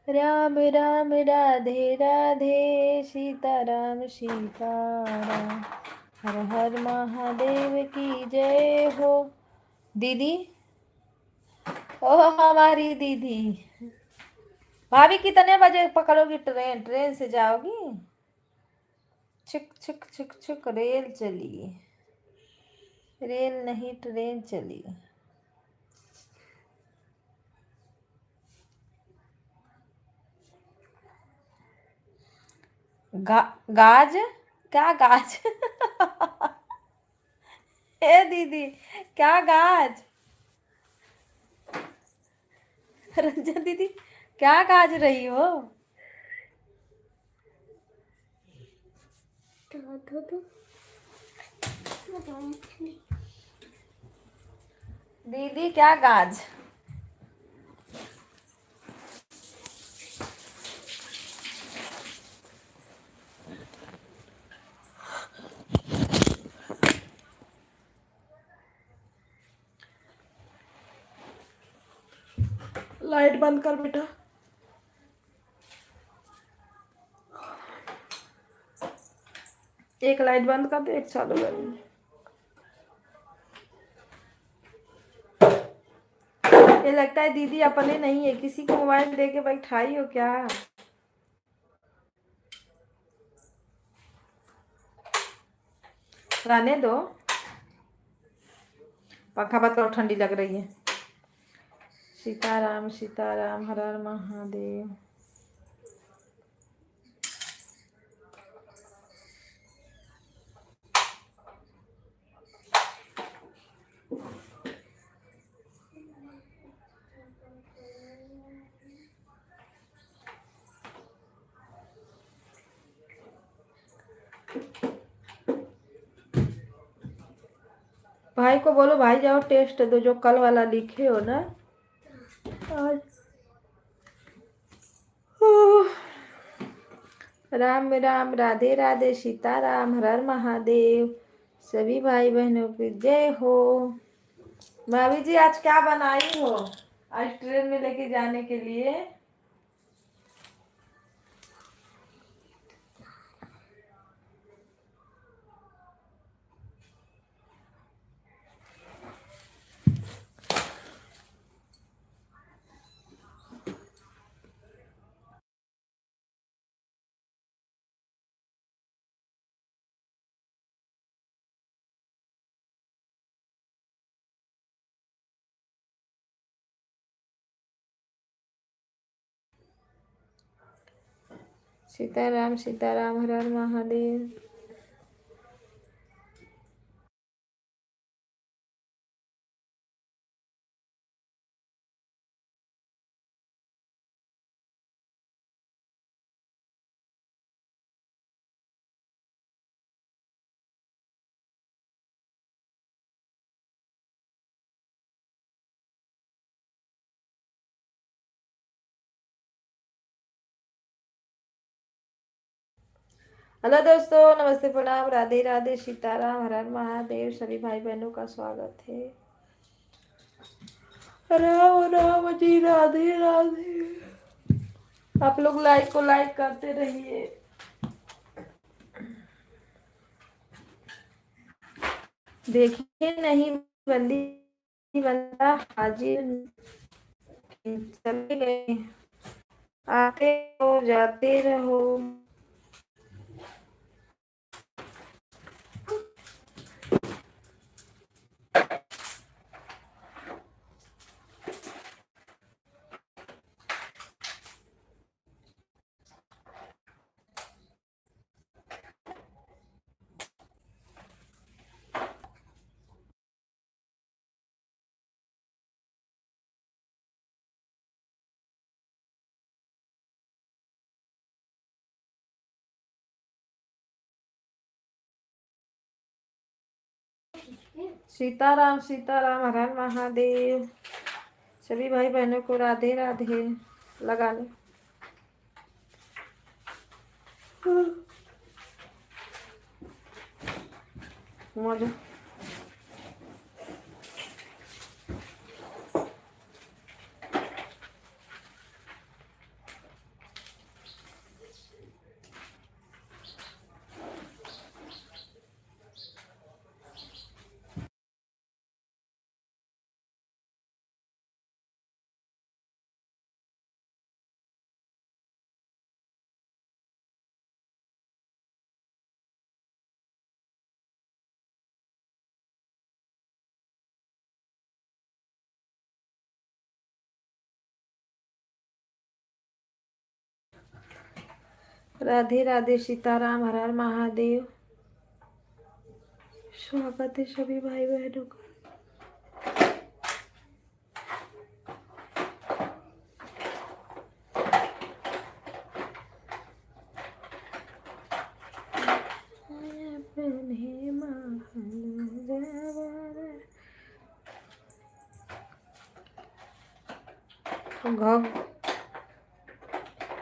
राम राम राधे राधे, सीताराम सीताराम, हर हर महादेव की जय हो। दीदी, ओह हमारी दीदी, भाभी कितने बजे पकड़ोगी ट्रेन, ट्रेन से जाओगी। छिक छिक छिक छिक रेल चली, रेल नहीं ट्रेन चली। गाज, क्या गाज। ए दीदी, क्या गाज। रंजन दीदी, क्या गाज रही हो। दीदी क्या गाज। लाइट बंद कर बेटा। एक लाइट बंद कर दे, एक चालू कर दे। ये लगता है दीदी अपने नहीं है, किसी को मोबाइल दे के बैठाई हो क्या? रहने दो, पंखा बंद करो, ठंडी लग रही है। सीताराम सीताराम, हर हर महादेव। भाई को बोलो, भाई जाओ टेस्ट दो जो कल वाला लिखे हो ना आज। ओह, राम राम, राधे राधे, सीताराम, हर हर महादेव। सभी भाई बहनों की जय हो। भाभी जी आज क्या बनाई हो, आज ट्रेन में लेके जाने के लिए? सीताराम सीताराम, हर हर महादेव। हेलो दोस्तों, नमस्ते, प्रणाम, राधे राधे, सीताराम, हर हर महादेव। सभी भाई बहनों का स्वागत है। राम राम जी, राधे राधे। आप लोग लाइक को लाइक करते रहिए। देखिए नहीं, बंदी बंदा हाजिर चले गए, आते हो जाते रहो। सीताराम सीताराम, हर हर महादेव। सभी भाई बहनों को राधे राधे। लगा लो। मौज। राधे राधे, सीताराम, हर हर महादेव। स्वागत है सभी भाई बहनों का।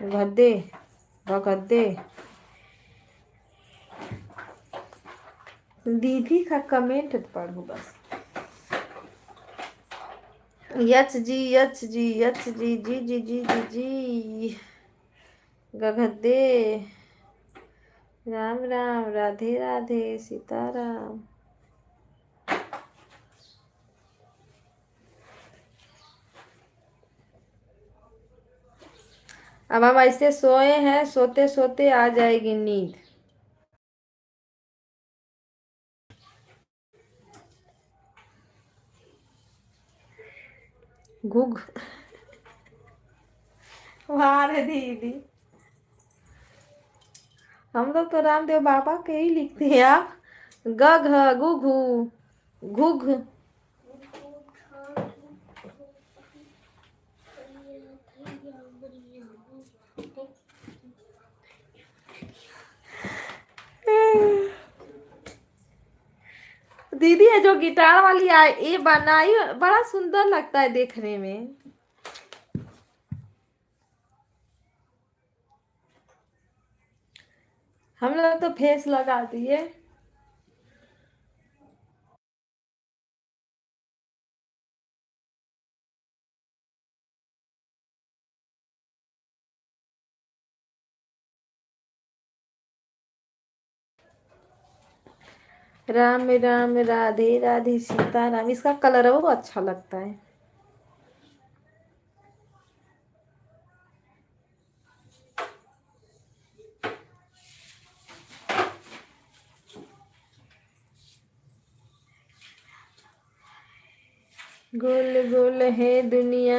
गद्दे गद्दे। दीदी का कमेंट पढ़ू बस। यच जी, यच जी, यच जी, जी जी जी जी जी। गद्दे राम राम, राधे राधे, सीताराम। अब हम ऐसे सोए हैं, सोते सोते आ जाएगी नींद। घुघ। वाह रे दीदी, हम लोग तो रामदेव बाबा के ही लिखते हैं। आप गघ गुघु घुघ। दीदी है जो गिटार वाली आई, ये बनाई बड़ा सुंदर लगता है देखने में। हम लोग तो फेस लगा दिए। राम राम, राधे राधे, सीताराम। इसका कलर वो अच्छा लगता है। गोल गोल है दुनिया,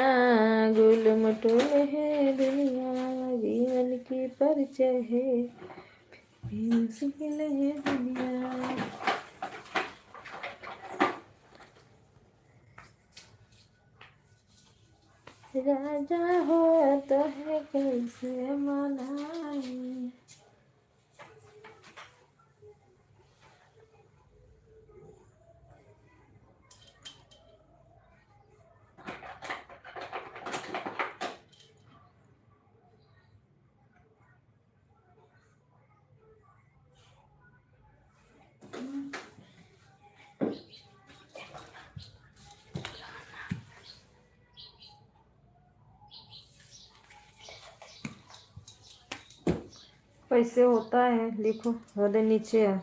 गोल मटोल है दुनिया, जीवन की परिचय है, मुश्किल है दुनिया। राजा हो तो है कैसे मनाई। कैसे होता है लिखो, होदे नीचे है।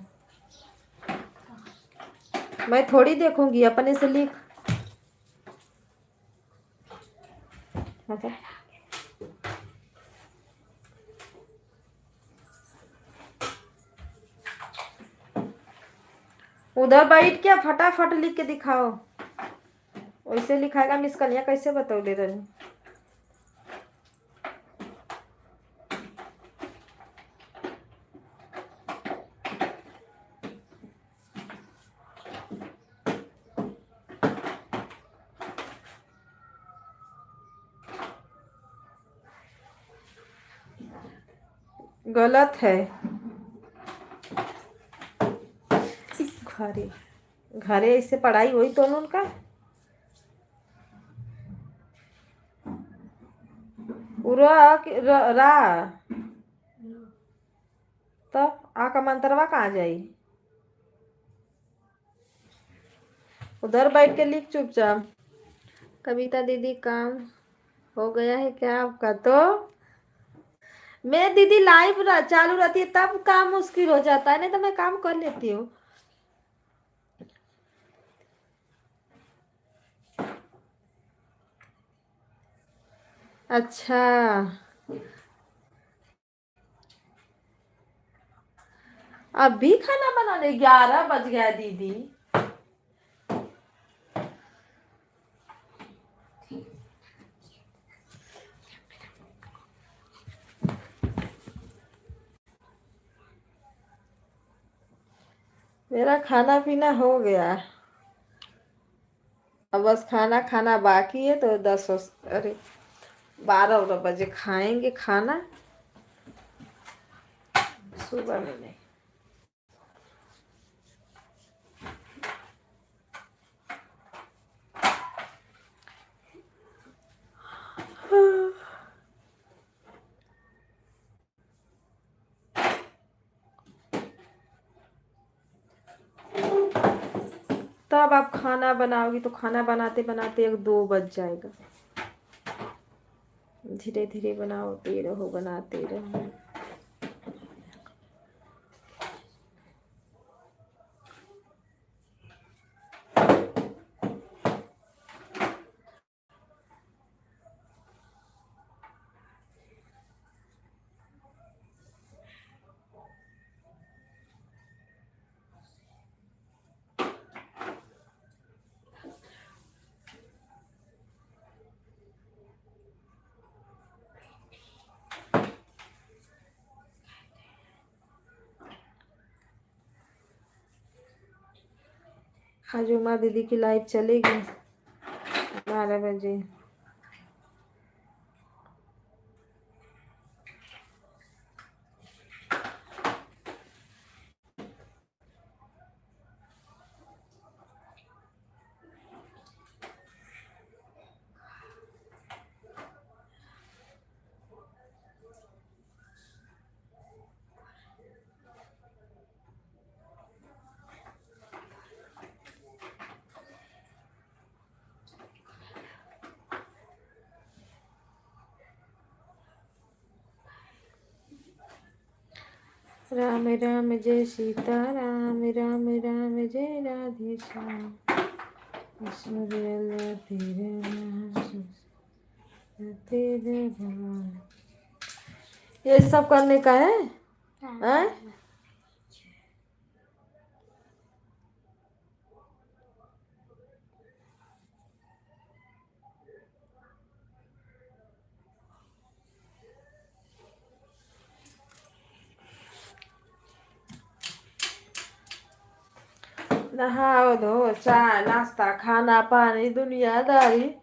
मैं थोड़ी देखूंगी, अपने से लिख। अच्छा, उधर बैठ के फटाफट लिख के दिखाओ। वैसे लिखाएगा मिस कलिया कैसे बतौले रही। गलत है। घरे घरे इससे पढ़ाई हुई तो उनका उरा रा। तब आ का मंतरवा कहाँ जाई। उधर बैठ के लिख चुपचाप। कविता दीदी, काम हो गया है क्या आपका? तो मैं दीदी लाइव चालू रहती है तब काम मुश्किल हो जाता है, नहीं तो मैं काम कर लेती हूँ। अच्छा, अभी खाना बनाने 11 बज गया दीदी। मेरा खाना पीना हो गया, अब बस खाना खाना बाकी है। तो 12 बजे खाएंगे खाना, सुबह में नहीं। तब आप खाना बनाओगी तो खाना बनाते बनाते 1-2 बज जाएगा। धीरे धीरे बनाते रहो, बनाते रहो। आज उमा दीदी की लाइव चलेगी 12 बजे। राम राम जय सीता राम, राम राम जय राधे श्याम। ईश्वरीय तेरे नाम तेरे भगवान। ये सब करने का है? हैं? नहाओ धो, चाय नाश्ता खाना पानी दुनियादारी।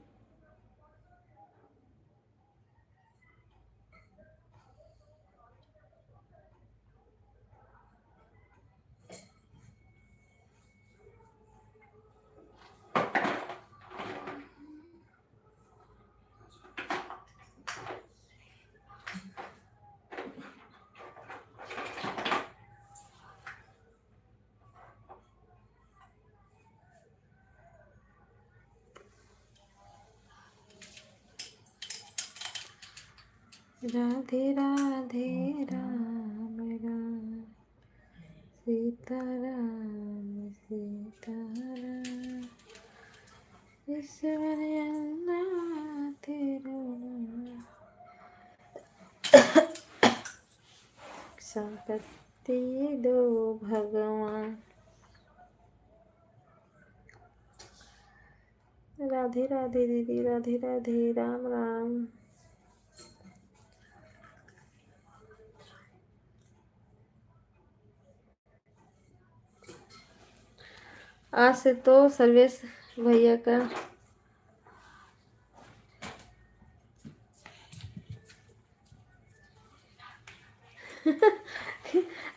राधे राधे राम राम सीता राम सीता राम। ईश्वर अल्लाह तेरा नाम। संपत्ति दो भगवान। राधे राधे दीदी, राधे राधे, राम राम। आज से तो सर्वेश भैया का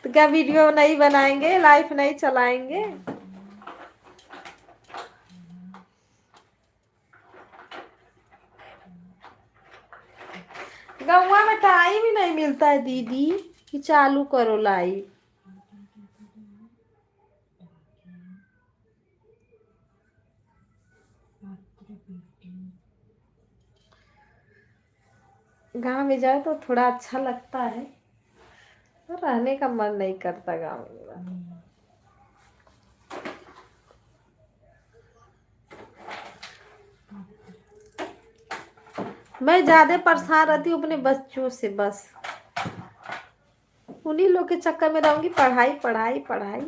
तो क्या वीडियो नहीं बनाएंगे, लाइफ नहीं चलाएंगे? गाँव में टाइम ही नहीं मिलता है दीदी कि चालू करो लाइव। गांव में जाओ तो थोड़ा अच्छा लगता है, तो रहने का मन नहीं करता गांव में। मैं ज्यादा परेशान रहती हूँ अपने बच्चों से, बस उन्हीं लोग के चक्कर में रहूंगी। पढ़ाई पढ़ाई पढ़ाई।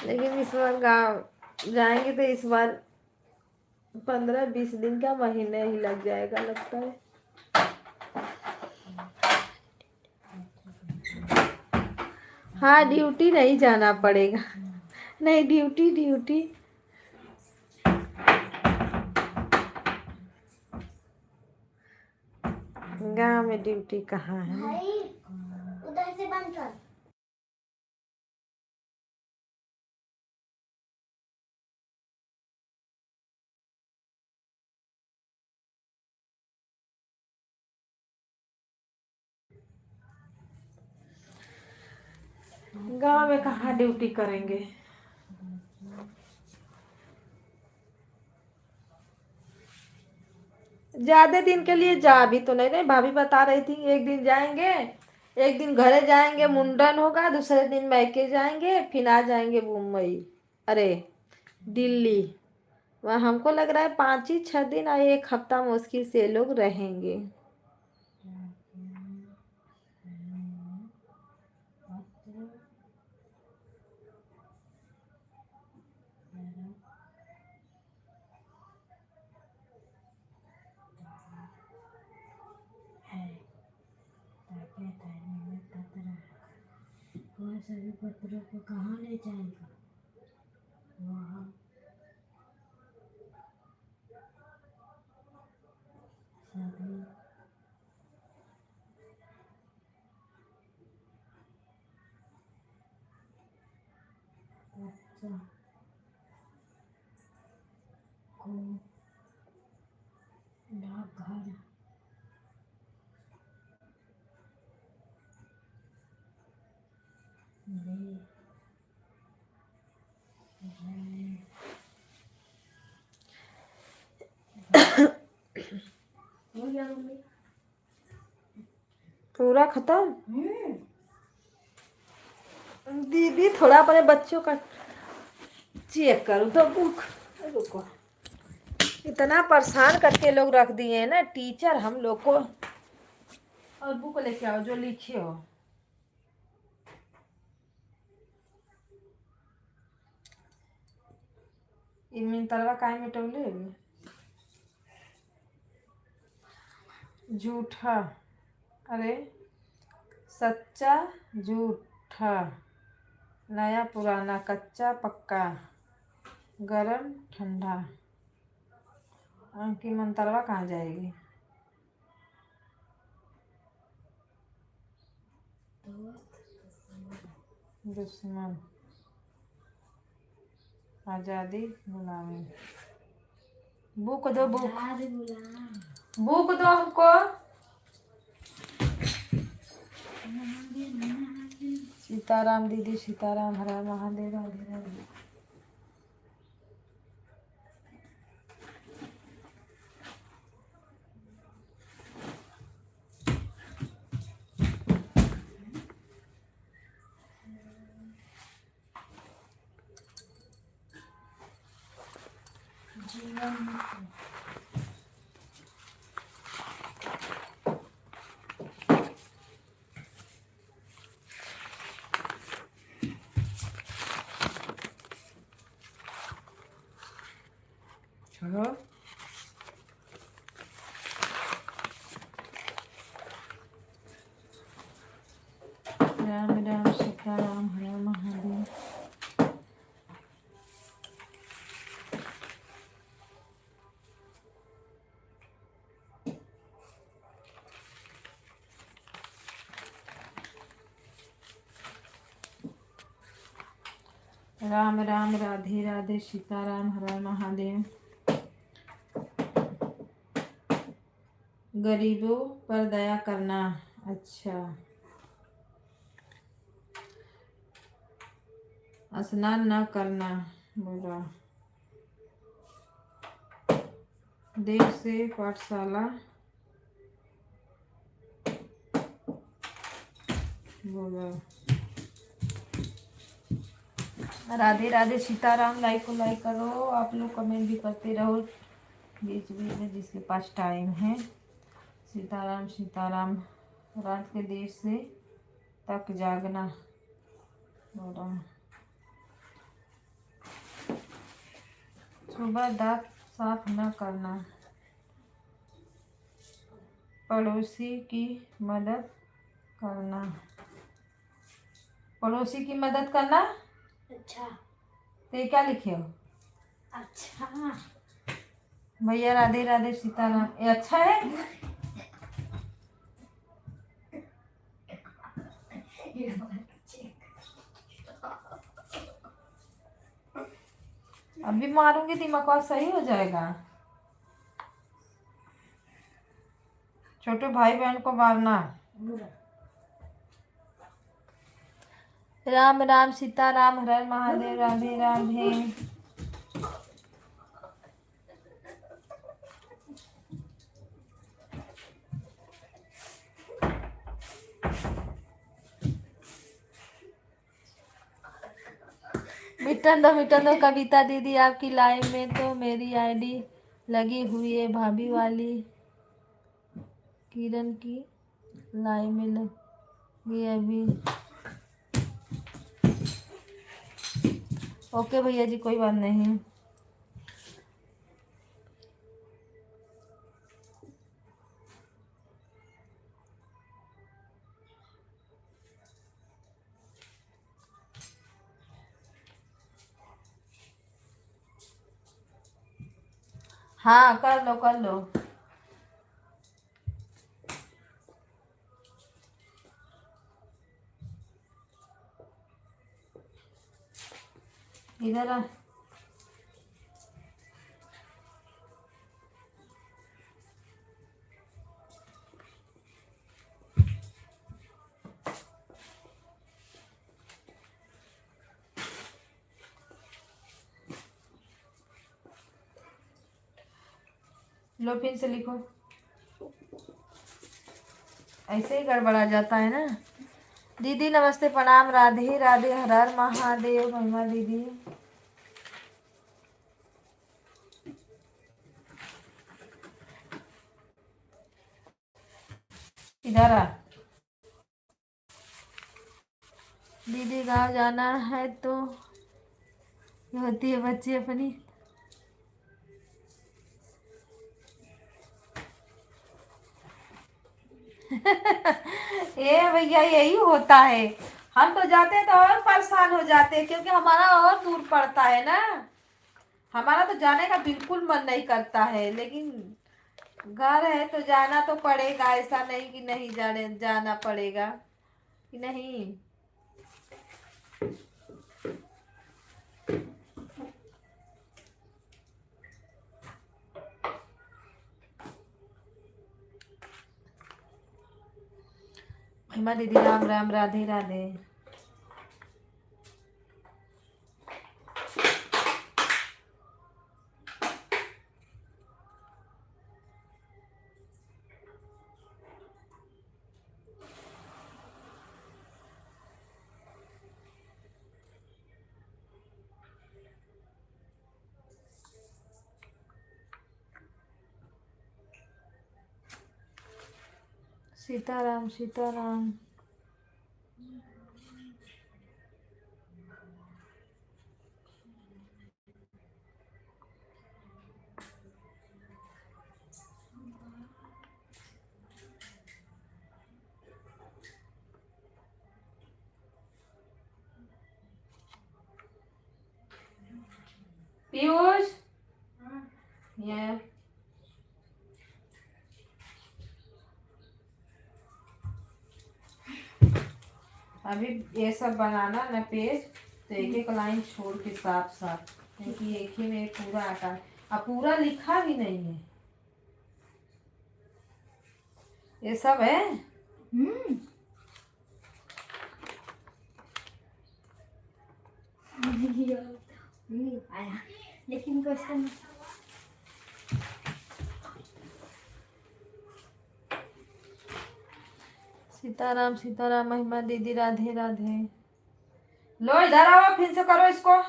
लेकिन इस बार गाँव जाएंगे तो इस बार 15-20 दिन का महीने ही लग जाएगा लगता है। हाँ, ड्यूटी नहीं जाना पड़ेगा। नहीं, ड्यूटी ड्यूटी। गाँव में ड्यूटी कहाँ है? उधर से बंद कर। गाँव में कहाँ ड्यूटी करेंगे? ज्यादा दिन के लिए जा भी तो नहीं रहे। भाभी बता रही थी एक दिन जाएंगे, एक दिन घरे जाएंगे, मुंडन होगा, दूसरे दिन मैके जाएंगे, फिर आ जाएंगे मुंबई, अरे दिल्ली। वहाँ हमको लग रहा है 5 ही 6 दिन या 1 हफ्ता मुश्किल से लोग रहेंगे। सभी पत्रों को कहाँ ले जाएगा? वहाँ सभी बच्चा को डाकघर ले जाए। हो गया मम्मी? पूरा खत्म। दीदी थोड़ा अपने बच्चों का चेक करूँ तो बुक। रुको, इतना परेशान करके लोग रख दिए हैं ना टीचर हम लोग को। और बुक लेके आओ जो लिखे हो। इनमें तरवा काय में टोले झूठा, अरे सच्चा झूठा, नया पुराना, कच्चा पक्का, गरम ठंडा। की मंतरवा कहाँ जाएगी? दुश्मन, आजादी, गुलामी। बुक दो, बुक बुक दो हमको। सीताराम दीदी, सीताराम, हर हर महादेव, राधे राधे। चलो राम राम सीताराम, हर हर महादेव। राम राम, राधे राधे, सीताराम, हर हर महादेव। गरीबों पर दया करना। अच्छा, स्नान न करना बुरा। देर से पाठशाला बोला। राधे राधे, सीताराम। लाइक को लाइक करो, आप लोग कमेंट भी करते रहो बीच बीच में जिसके पास टाइम है। सीताराम सीताराम। रात के देर से तक जागना बोला। सुबह दांत साफ न करना। पड़ोसी की मदद करना। पड़ोसी की मदद करना। अच्छा, तो ये क्या लिखे हो? अच्छा भैया राधे राधे, सीताराम। ये अच्छा है। अभी मारूंगी दिमाग सही हो जाएगा। छोटे भाई बहन को मारना। राम राम, सीताराम, हर हर महादेव, राधे राधे। मिटन दो कविता दीदी, आपकी लाइव में तो मेरी आईडी लगी हुई है। भाभी वाली किरण की लाइव में लगी अभी। ओके भैया जी, कोई बात नहीं। हाँ कर लो कर लो। इधर आ। लो फिर से लिखो। ऐसे ही गड़बड़ा जाता है ना। दीदी नमस्ते प्रणाम, राधे राधे, हर हर महादेव। महिमा दीदी इधर आ। दीदी गाँव जाना है तो ये होती है बच्ची अपनी। ये भैया यही होता है। हम तो जाते हैं तो और परेशान हो जाते हैं क्योंकि हमारा और दूर पड़ता है ना। हमारा तो जाने का बिल्कुल मन नहीं करता है, लेकिन घर है तो जाना तो पड़ेगा। ऐसा नहीं कि नहीं जाना पड़ेगा कि नहीं। महिमा दीदी राम राम, राधे राधे। सीताराम सीताराम। पीयूष ये अभी ये सब बनाना ना पेज, तो एक एक लाइन छोड़ के साफ साफ, क्योंकि एक ही में पूरा आता है। अब पूरा लिखा भी नहीं है। ये सब है। आया लेकिन क्वेश्चन सीताराम सीताराम। महिमा दीदी राधे राधे। लो इधर आओ, फिर से करो इसको।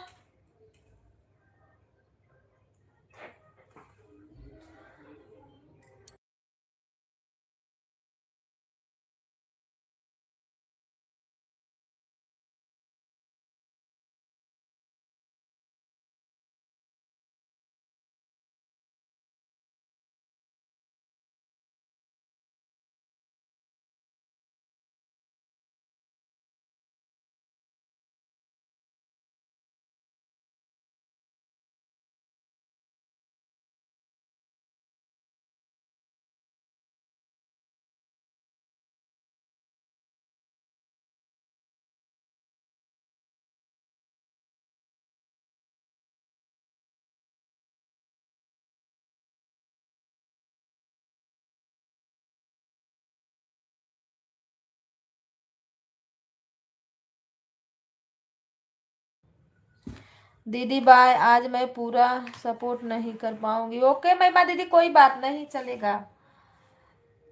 दीदी बाय, आज मैं पूरा सपोर्ट नहीं कर पाऊंगी। ओके महिमा दीदी, कोई बात नहीं, चलेगा।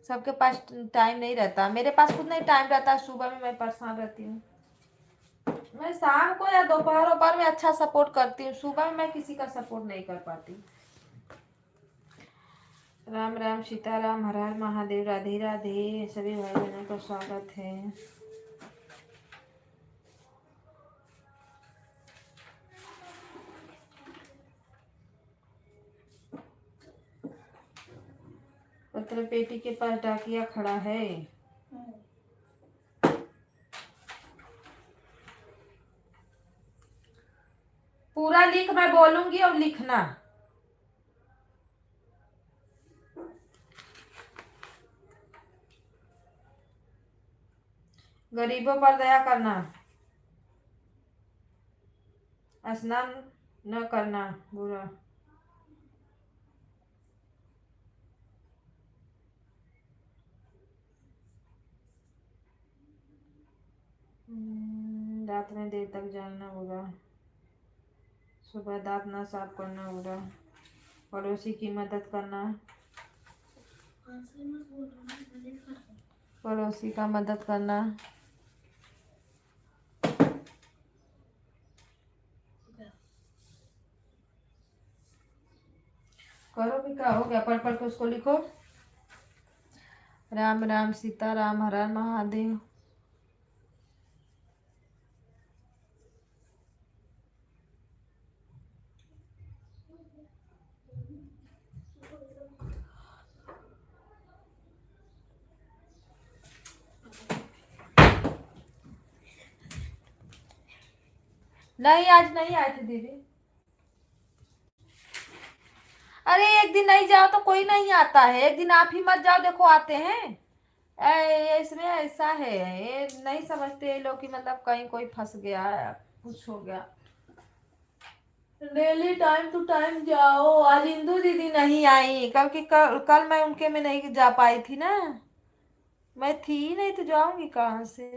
सबके पास टाइम नहीं रहता, मेरे पास खुद नहीं टाइम रहता। सुबह में मैं परेशान रहती हूँ। मैं शाम को या दोपहर में अच्छा सपोर्ट करती हूँ, सुबह में मैं किसी का सपोर्ट नहीं कर पाती। राम राम सीताराम, हर हर महादेव, राधे राधे। सभी भाई बहनों का स्वागत है। पत्र पेटी के पास डाकिया खड़ा है। पूरा लिख, मैं बोलूंगी और लिखना। गरीबों पर दया करना, स्नान न करना बुरा। रात में देर तक जागना बुरा। सुबह दांत न साफ करना बुरा। पड़ोसी की मदद करना, पड़ोसी का मदद करना। करो भी, क्या हो गया? पढ़ पढ़ के उसको लिखो। राम राम सीता राम, हर हर महादेव। नहीं, आज नहीं आए थे दीदी। अरे एक दिन नहीं जाओ तो कोई नहीं आता है, एक दिन आप ही मत जाओ, देखो आते हैं। इसमें ऐसा है, ये नहीं समझते ये लोग कि मतलब कहीं कोई फंस गया है, कुछ हो गया। डेली टाइम टू टाइम जाओ। आज इंदू दीदी नहीं आई, कल मैं उनके में नहीं जा पाई थी ना। मैं थी ही नहीं तो जाऊंगी कहाँ से।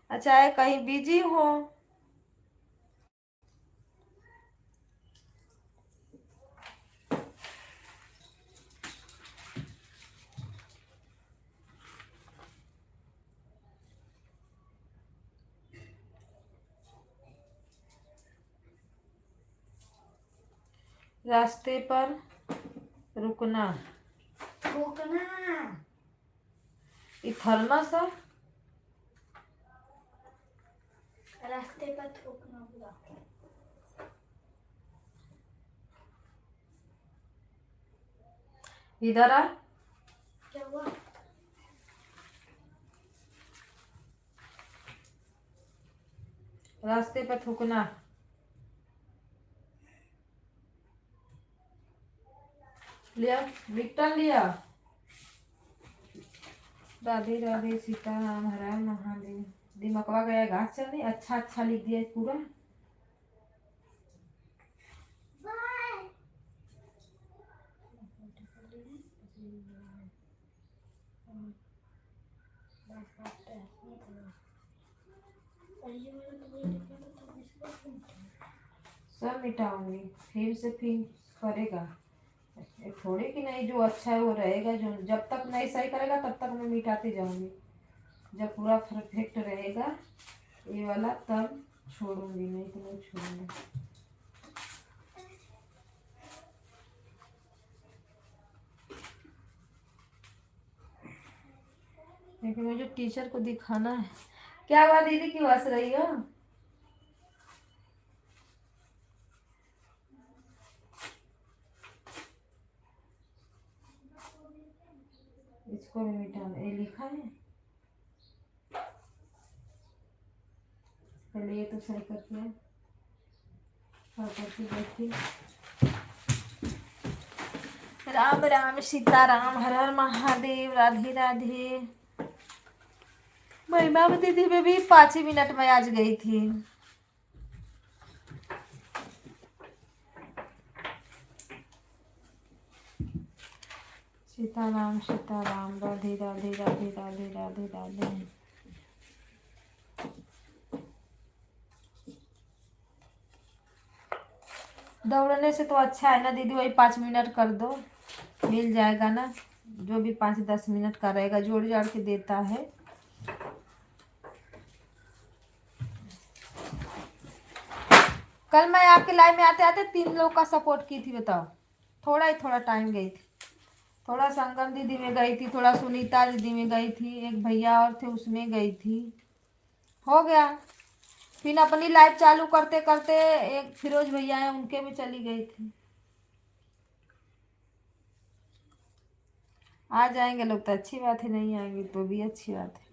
अच्छा है कहीं बिजी हो। रास्ते पर रुकना, रुकना। ये थर्मस है। रास्ते पर थूकना बुरा। इधर आ। क्या हुआ? रास्ते पर थूकना। लिया विक्टर लिया। राधे राधे सीताराम, हर हर महादेव। दिमकवा गया घाट चलने। अच्छा अच्छा लिख दिया पूरा। सब मिटाऊंगी, फिर करेगा। थोड़े कि नहीं, जो अच्छा है वो रहेगा, जो जब तक नहीं सही करेगा तब तक मैं मिटाते जाऊंगी। जब पूरा परफेक्ट रहेगा ये वाला तब छोड़ूंगी, नहीं तो नहीं छोड़ूंगी। लेकिन मुझे टीचर को दिखाना है। क्या हुआ दीदी, क्यों हंस रही हो? इसको भी मिटाना, ये लिखा है। पहले ये तो सही करते हैं, करके देखिए। राम राम सीता राम, हर हर महादेव, राधे राधे। महिमावती दीदी में भी 5 ही मिनट में आज गई थी। सीताराम सीताराम, राधे राधे राधे राधे राधे राधे। दौड़ने से तो अच्छा है ना दीदी, वही 5 मिनट कर दो, मिल जाएगा ना। जो भी 5-10 मिनट का रहेगा, जोड़ जाड़ के देता है। कल मैं आपके लाइव में आते आते 3 लोग का सपोर्ट की थी, बताओ। थोड़ा टाइम गई थी। थोड़ा संगम दीदी में गई थी, थोड़ा सुनीता दीदी में गई थी, एक भैया और थे उसमें गई थी, हो गया। फिर अपनी लाइफ चालू करते करते एक फिरोज भैया है, उनके में चली गई थी। आ जाएंगे लोग तो अच्छी बात है, नहीं आएंगे तो भी अच्छी बात है।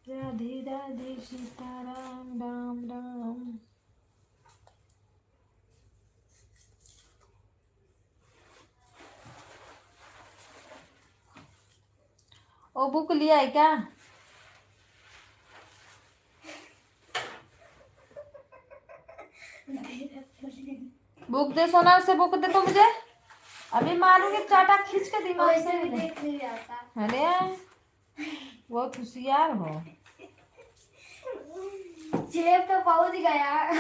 राधे राधे सीताराम, राम राम। वो बुक लिया है क्या? बुक दे सोना, उसे बुक दे तो मुझे, अभी मारूंगी चाटा खींच के दिमाग से। अरे बहुत होशियार हो। जेब तो पहुंच गया।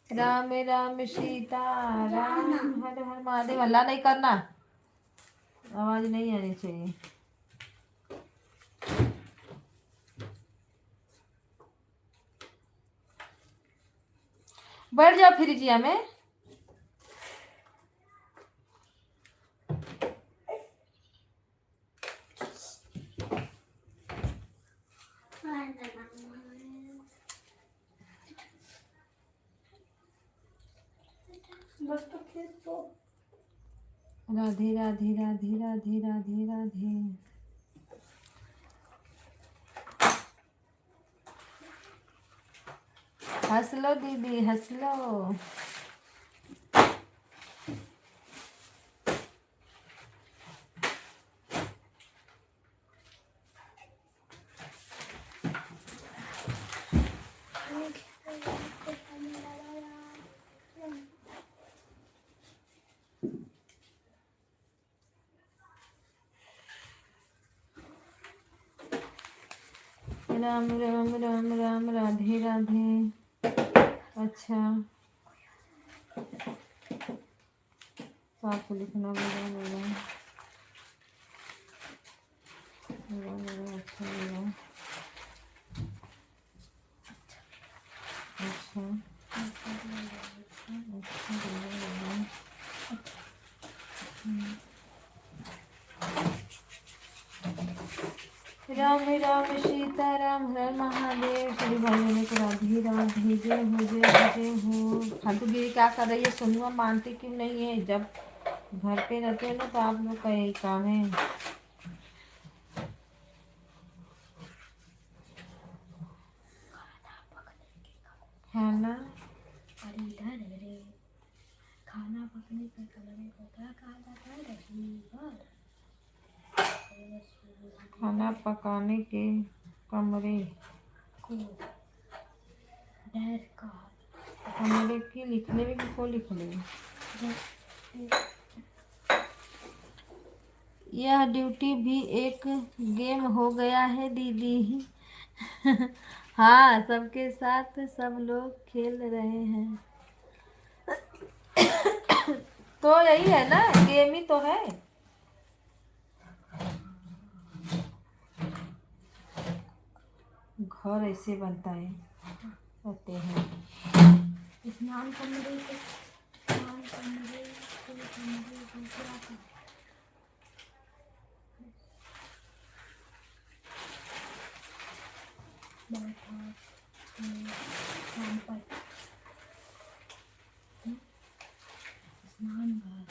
राम राम सीता राम, हर हर महादेव। हल्ला नहीं करना, आवाज नहीं आनी चाहिए। बैठ जाओ फ्रिजिया में। बस तो खींच दो। राधे राधे राधे राधे राधे राधे। हंस लो दीदी, हंस लो। राम राम राम राम राधे राधे। अच्छा साफ लिखना मेरा मेरा मेरा मेरा। अच्छा मेरा अच्छा राम राम सीता राम, हर महादेव। सभी भाइयों ने राधे राधे, जय हो जय हो जय हो। फालतू गिरी क्या कर रही है सोनुआ? मानती क्यों नहीं है? जब घर पे रहते हैं ना तो आप लोग का यही काम है। खाना अरे इधर है रे, खाना पकने का कमरे को क्या कहा जाता है? रसोईघर। खाना पकाने के कमरे को डर का कमरे की लिखने में भी को लिख ले। यह ड्यूटी भी एक गेम हो गया है दीदी। हाँ, सबके साथ सब लोग खेल रहे हैं। तो यही है ना, गेम ही तो है। घर ऐसे बनता है, होते हैं। स्नान कमरे के स्नान कमरे के कमरे दूसरा का बैठा काम पर स्नान घर।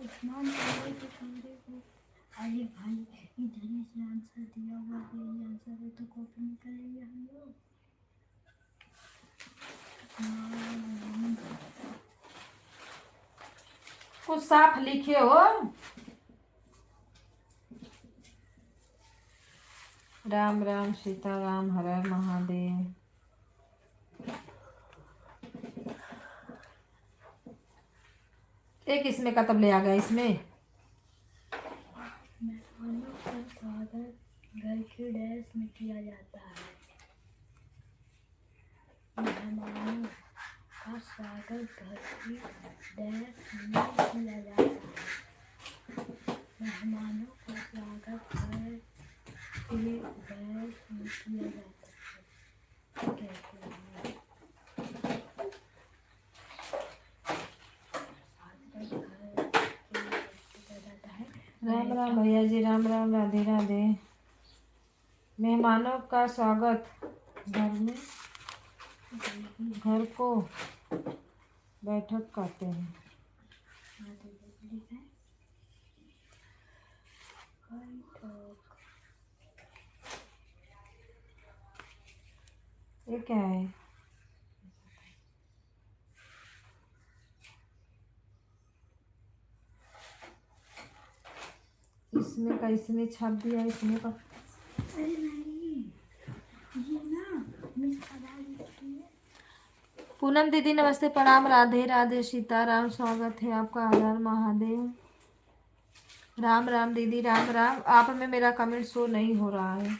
स्नान कमरे के कमरे को। अरे भाई इधर ही से आंसर दिया हुआ है, यही आंसर है तो कॉपी में करेंगे हम लोग। कुछ साफ लिखे हो। राम राम सीता राम, हर हर महादेव। एक इसमें का तब ले आ गया इसमें। मेहमानों का स्वागत घर के डैश में किया जाता है। मेहमानों का स्वागत घर की डैश में किया जाता है। मेहमानों का स्वागत घर के डैश में किया जाता है। कैसे है? राम राम भैया जी, राम राम, राधे राधे। मेहमानों का स्वागत घर में, घर को बैठक कहते हैं। ये क्या है? इसमें का इसमें छाप दिया, इसमें का। अरे नहीं, ये ना मिस आधा लिखी है। पूनम दीदी नमस्ते प्रणाम, राधे राधे सीताराम, स्वागत है आपका, हर हर महादेव। राम राम दीदी, राम राम। आप में मेरा कमेंट शो नहीं हो रहा है,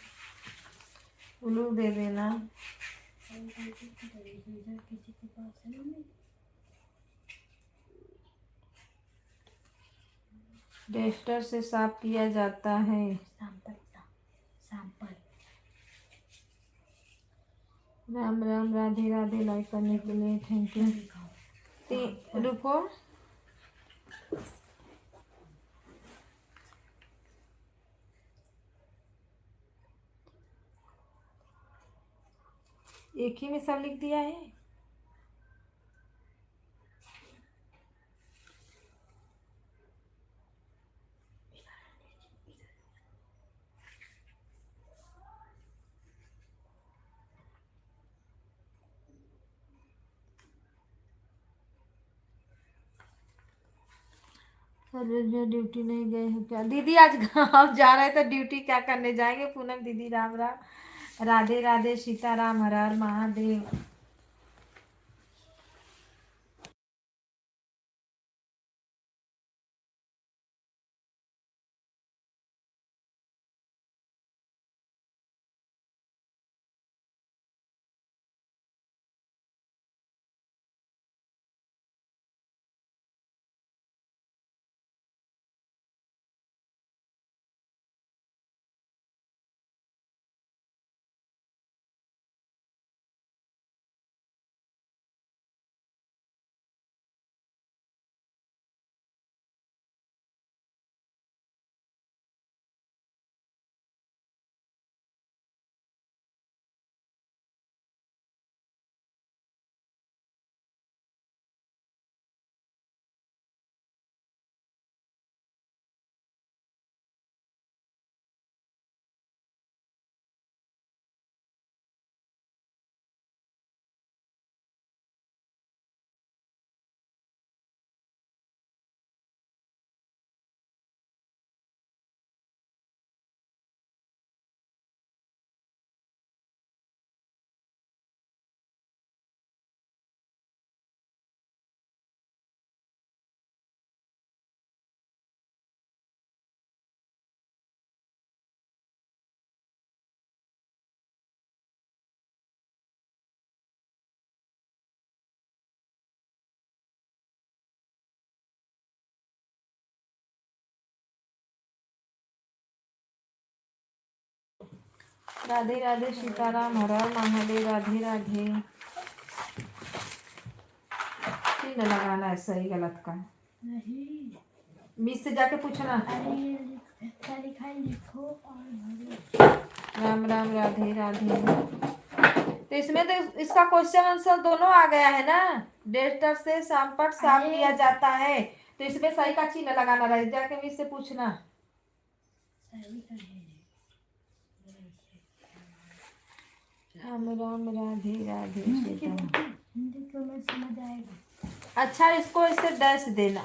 उल्लू दे देना। किसी के पास है नहीं। डस्टर से साफ किया जाता है। सैंपल राम राम, राधे राधे। लाइक करने के लिए थैंक यू। रुको, एक ही में सब लिख दिया है। ड्यूटी नहीं गए हैं क्या दीदी? आज गाँव जा रहे थे, ड्यूटी क्या करने जाएंगे? पूनम दीदी राम राम, राधे राधे सीताराम, हर हर महादेव। राधे राधे सीताराम, हर हर महादेव, राधे राधे। चिन्ह लगाना है सही गलत का, नहीं। मिस से जाके पूछना। अरे ये क्या लिखा है लिखो और भरो। राम राम, राधे राधे। तो इसमें तो इसका क्वेश्चन आंसर दोनों आ गया है ना। डेस्टर से सैंपल साफ किया जाता है, तो इसमें सही का चिन्ह लगाना रहे, जाके मिस से पूछना। सही का है। राम राम, राधे राधे सीताराम। हिंदी को में समझ आएगा। अच्छा, इसको इससे डैश देना,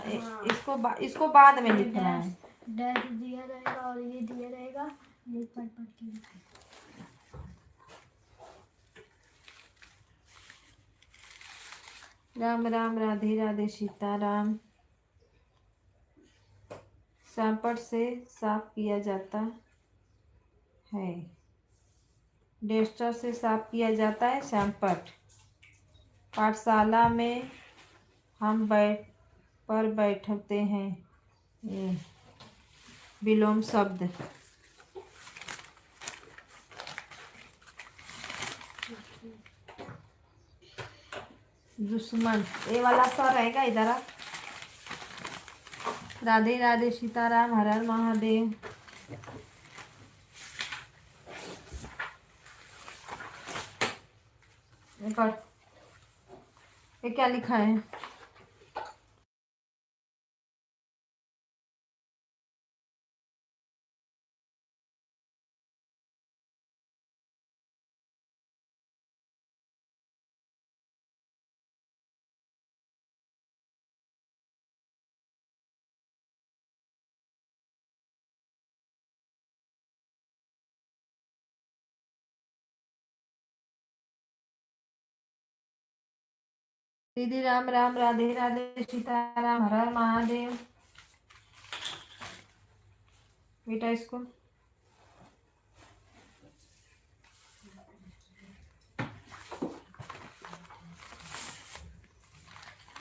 इसको बाद में लिखना है। डैश दिया रहेगा और ये दिया रहेगा, ये पढ़ पढ़ के लिखेगा। राम राम, राधे राधे सीताराम। सैंपल से साफ किया जाता है, डस्टर से साफ किया जाता है सैंपल। पाठशाला में हम बैठते हैं। ये विलोम शब्द। दुश्मन, ये वाला सा रहेगा इधर। राधे राधे सीताराम, हर हर महादेव। ये क्या लिखा है? दीदी राम राम, राधे राधे, सीताराम, हर हर महादेव। बेटा इसको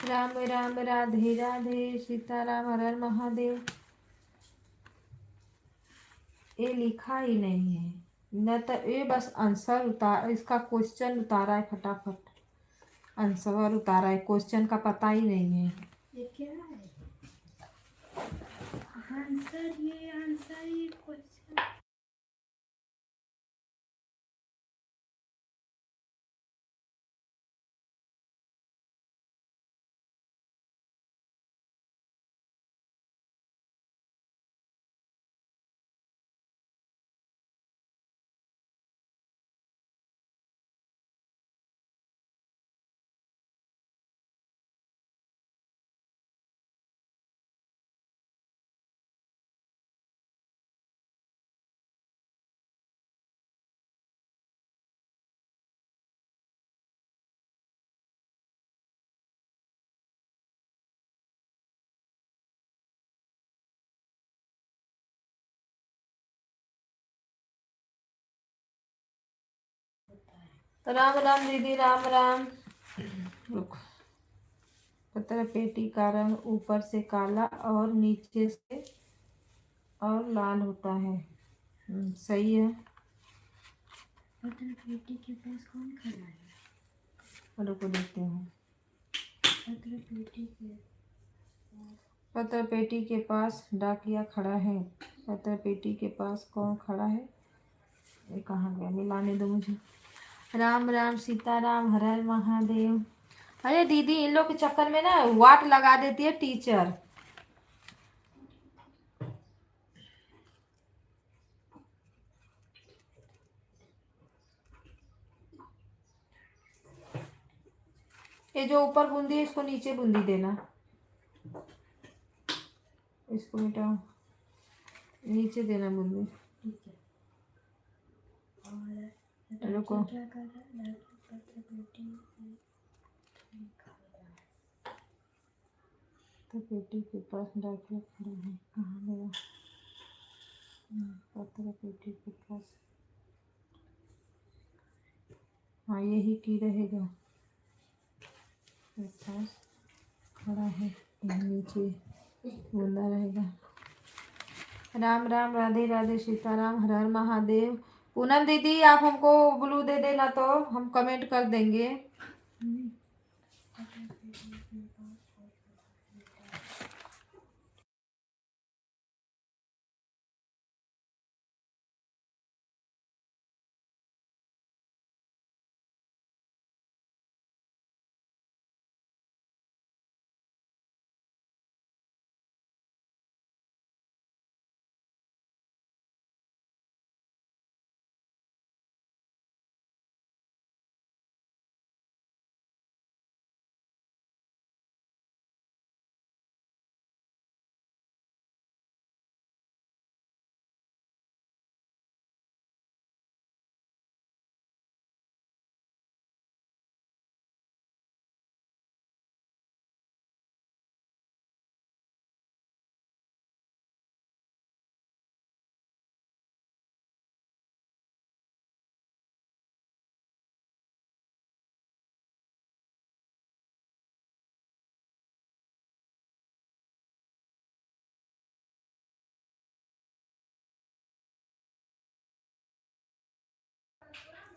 राम राम, राधे राधे, सीताराम, हर हर महादेव। ये लिखा ही नहीं है, न तो ये बस आंसर उतार, इसका क्वेश्चन उतारा है फटाफट, आंसर उतारा है, क्वेश्चन का पता ही नहीं है। ये क्या है? आंसर, ये आंसर, ये क्वेश्चन। तो राम राम दीदी, राम राम। रुक। पत्र पेटी का रंग ऊपर से काला और नीचे से और लाल होता है। सही है। पता पेटी के पास कौन खड़ा है? रुको देखते हैं। पत्र पेटी पत्र पेटी के के पास डाकिया खड़ा है। पत्र पेटी के पास कौन खड़ा है? ये कहाँ गया? मिलाने दो मुझे। राम राम, सीताराम, हर हर महादेव। अरे दीदी, इन लोग के चक्कर में ना वाट लगा देती है टीचर। ये जो ऊपर बूंदी है इसको नीचे बूंदी देना, इसको मिटाओ, नीचे देना बूंदी। ठीक है। और रुको। क्या कर रहा है? पत्र पेटी खड़ा है। तो पेटी के पास डाकिया खड़ा है, कहाँ गया? पत्र पेटी के पास, हाँ यही की रहेगा, के पास खड़ा है, नीचे बूंदा रहेगा। राम राम, राधे राधे, सीताराम, हर हर महादेव। पूनम दीदी, आप हमको ब्लू दे देना तो हम कमेंट कर देंगे। पत्र पेटी के पास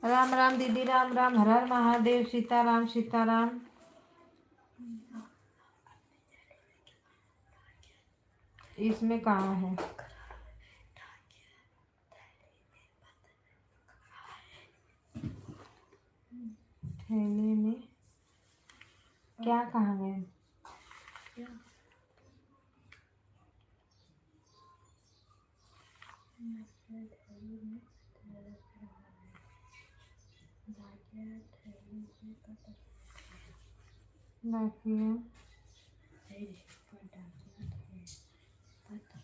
राम राम दीदी, राम राम, हर हर महादेव, सीताराम, सीताराम। इसमें कहाँ है? थैले में क्या कहाँ गए? क्या? थैली में डाकिया, थैली में पत्र, डाकिया पत्र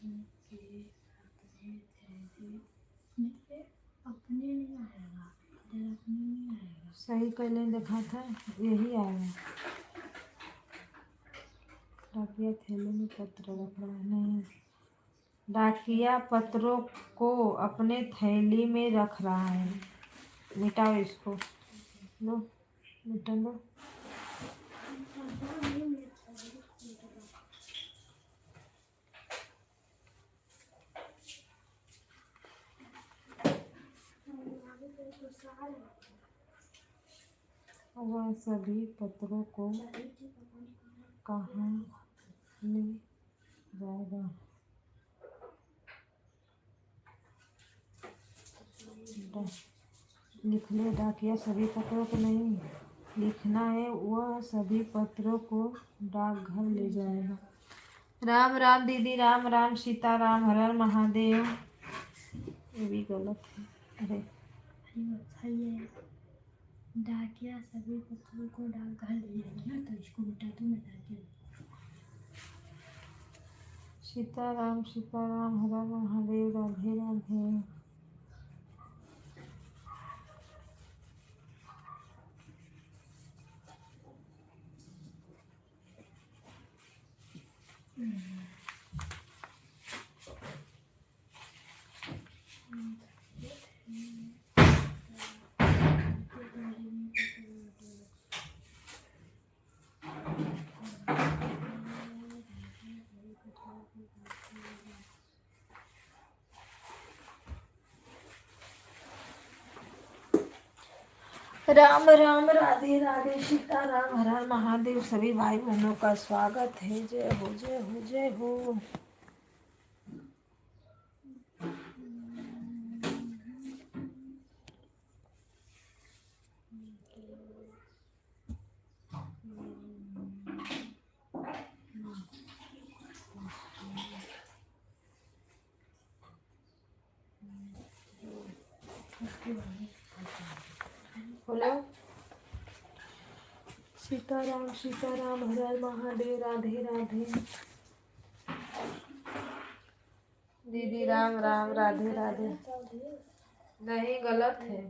के अपने नहीं आएगा, इधर अपने नहीं आएगा। सही पहले देखा था, यही आएगा। डाकिया थैले में पत्र रख रहा है, नहीं। डाकिया पत्रों को अपने थैली में रख रहा है। मिटाओ इसको, लो मिटा लो। वह सभी पत्रों को कहाँ ले जाएगा? लिख ले, डाकिया सभी पत्रों को नहीं लिखना है, वह सभी पत्रों को डाकघर ले जाएगा। राम राम दीदी, राम राम सीता राम, हर हर महादेव। ये भी गलत है। अरे डाकिया सभी पत्रों को डाकघर ले जाएगा ना, तो इसको मिटा दो, मिटा के सीता राम, हर हर महादेव, राधे राधे। राम राम, राधे राधे, सीता राम, हर हर महादेव। सभी भाई बहनों का स्वागत है। जय हो, जय हो, जय हो। बोलो सीताराम, हर हर महादेव, राधे राधे। दीदी राम राम, राधे राधे। नहीं, गलत है।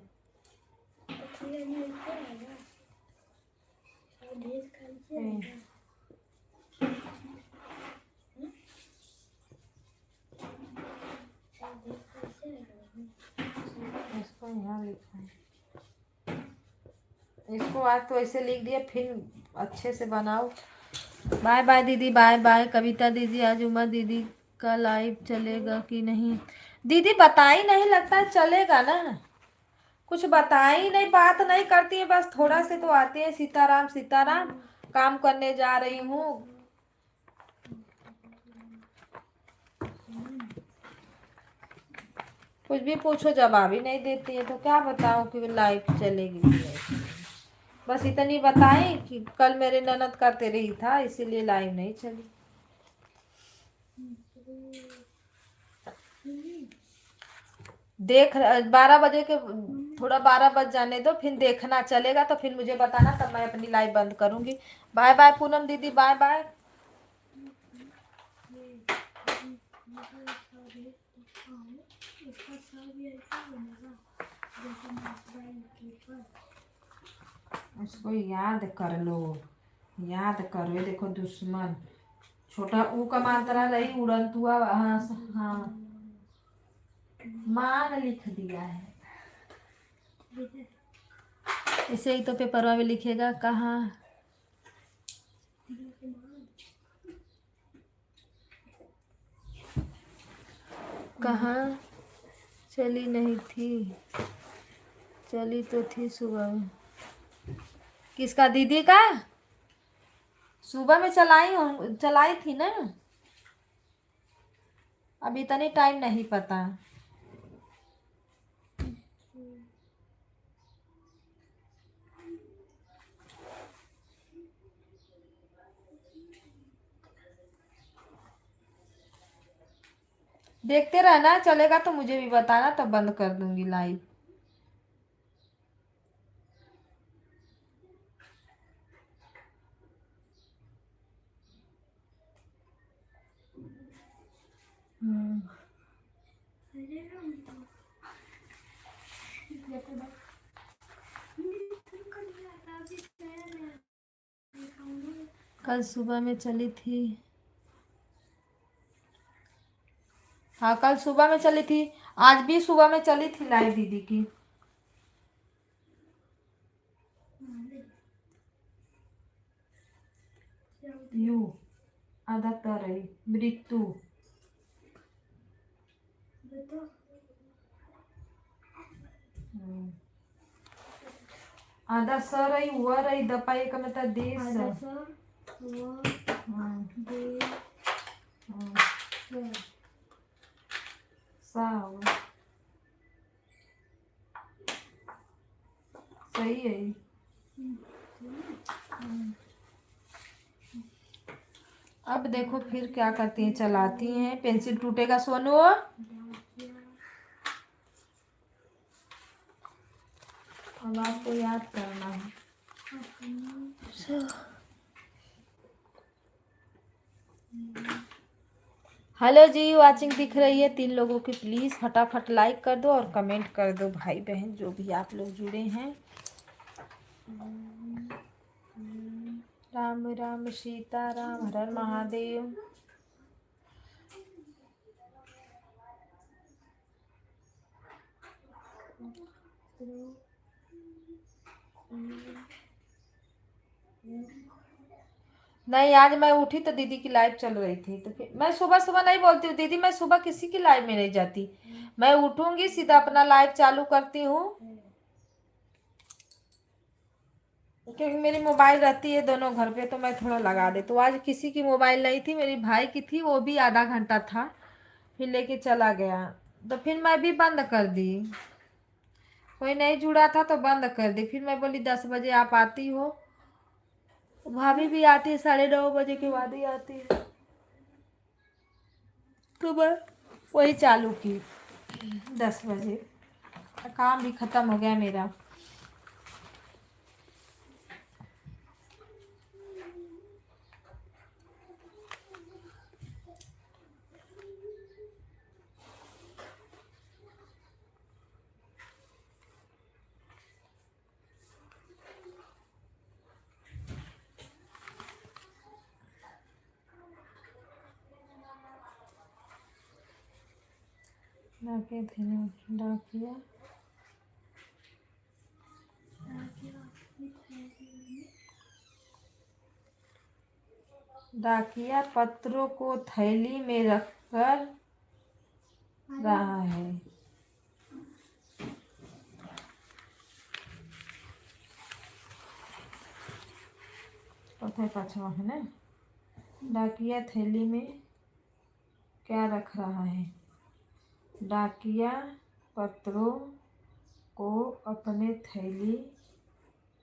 इसको यहाँ लिखा है, इसको आज तो ऐसे लिख दिया, फिर अच्छे से बनाओ। बाय बाय दीदी, बाय बाय। कविता दीदी, आज उमा दीदी का लाइव चलेगा कि नहीं? दीदी बता ही नहीं, लगता है चलेगा ना। कुछ बता ही नहीं, बात नहीं करती है, बस थोड़ा से तो आती है सीताराम सीताराम, काम करने जा रही हूँ। कुछ भी पूछो जवाब ही नहीं देती है, तो क्या बताऊं कि लाइव चलेगी कि नहीं। बस इतनी बताई कि कल मेरे ननद का तेरे ही था, इसीलिए लाइव नहीं चली। देख 12 बजे के, थोड़ा 12 बज जाने दो, फिर देखना चलेगा तो फिर मुझे बताना, तब मैं अपनी लाइव बंद करूंगी। बाय बाय पूनम दीदी, बाय बाय। उसको याद कर लो, याद करो। ये देखो दुश्मन, छोटा ऊ का मात्रा रही, उड़ंत हुआ। हाँ हाँ, मान लिख दिया है। ऐसे ही तो पेपरवा में लिखेगा। कहाँ कहाँ चली नहीं थी? चली तो थी सुबह में। किसका? दीदी का? सुबह में चलाई थी ना। अभी इतनी टाइम नहीं पता। देखते रहना, चलेगा तो मुझे भी बताना, तो बंद कर दूंगी लाइव। कल सुबह में चली थी। हाँ कल सुबह में चली थी, आज भी सुबह में चली थी लाइव दीदी की। यू आधा तरई मृत्यु बताओ। आधा स रही हुआ रही दपाई का मतलब देश। आधा सा हुआ दे सर। सा हुआ। सही है। अब देखो फिर क्या करती हैं, चलाती हैं। पेंसिल टूटेगा सोनू। अब आपको याद करना है। हेलो जी, वाचिंग दिख रही है 3 लोगों की, प्लीज़ फटाफट लाइक कर दो और कमेंट कर दो भाई बहन जो भी आप लोग जुड़े हैं। राम राम सीता राम हर हर महादेव। नहीं आज मैं उठी तो दीदी की लाइव चल रही थी, तो फिर मैं सुबह सुबह नहीं बोलती हूँ दीदी, मैं सुबह किसी की लाइव में नहीं जाती। मैं उठूंगी सीधा अपना लाइव चालू करती हूँ, क्योंकि मेरी मोबाइल रहती है दोनों घर पे, तो मैं थोड़ा लगा दे। तो आज किसी की मोबाइल नहीं थी, मेरी भाई की थी, वो भी आधा घंटा था, फिर लेके चला गया, तो फिर मैं भी बंद कर दी। कोई नहीं जुड़ा था तो बंद कर दी। फिर मैं बोली 10 बजे आप आती हो, भाभी भी आती है 9:30 बजे के बाद ही आती है, तो मैं वही चालू की 10 बजे। काम भी खत्म हो गया मेरा। डाके थे ना, डाकिया डाकिया पत्रों को थैली में रखकर रहा है। पाछवा है ना। डाकिया थैली में क्या रख रहा है? डाकिया पत्रों को अपने थैली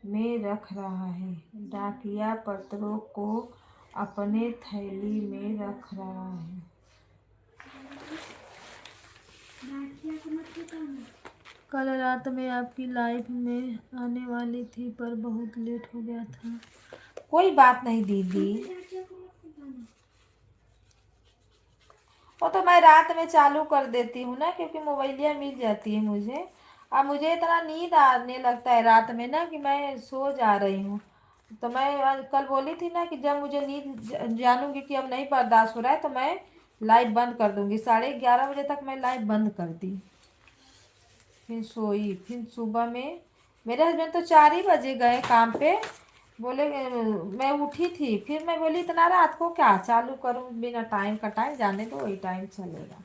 में रख रहा है। डाकिया पत्रों को अपने थैली में रख रहा है। कल रात में आपकी लाइफ में आने वाली थी पर बहुत लेट हो गया था। कोई बात नहीं दीदी, वो तो मैं रात में चालू कर देती हूँ ना, क्योंकि मोबाइलिया मिल जाती है मुझे। अब मुझे इतना नींद आने लगता है रात में ना कि मैं सो जा रही हूँ। तो मैं कल बोली थी ना कि जब मुझे नींद जानूंगी कि अब नहीं बर्दाश्त हो रहा है तो मैं लाइट बंद कर दूंगी। 11:30 बजे तक मैं लाइट बंद कर दी, फिर सोई। फिर सुबह में मेरे हस्बैंड तो 4 ही बजे गए काम पे, बोले मैं उठी थी, फिर मैं बोली इतना रात को क्या चालू करूं बिना टाइम का, टाइम जाने दो वही टाइम चलेगा।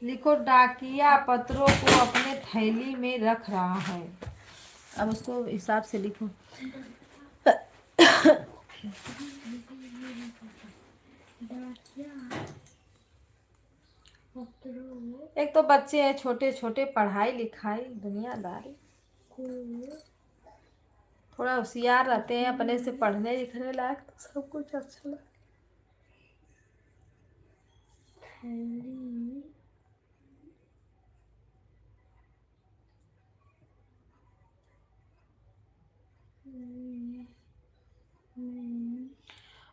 लिखो डाकिया पत्रों को अपने थैली में रख रहा है। अब उसको हिसाब से लिखो। एक तो बच्चे हैं छोटे छोटे, पढ़ाई लिखाई दुनियादारी, थोड़ा होशियार रहते हैं अपने से पढ़ने लिखने लायक तो सब कुछ अच्छा लगता है।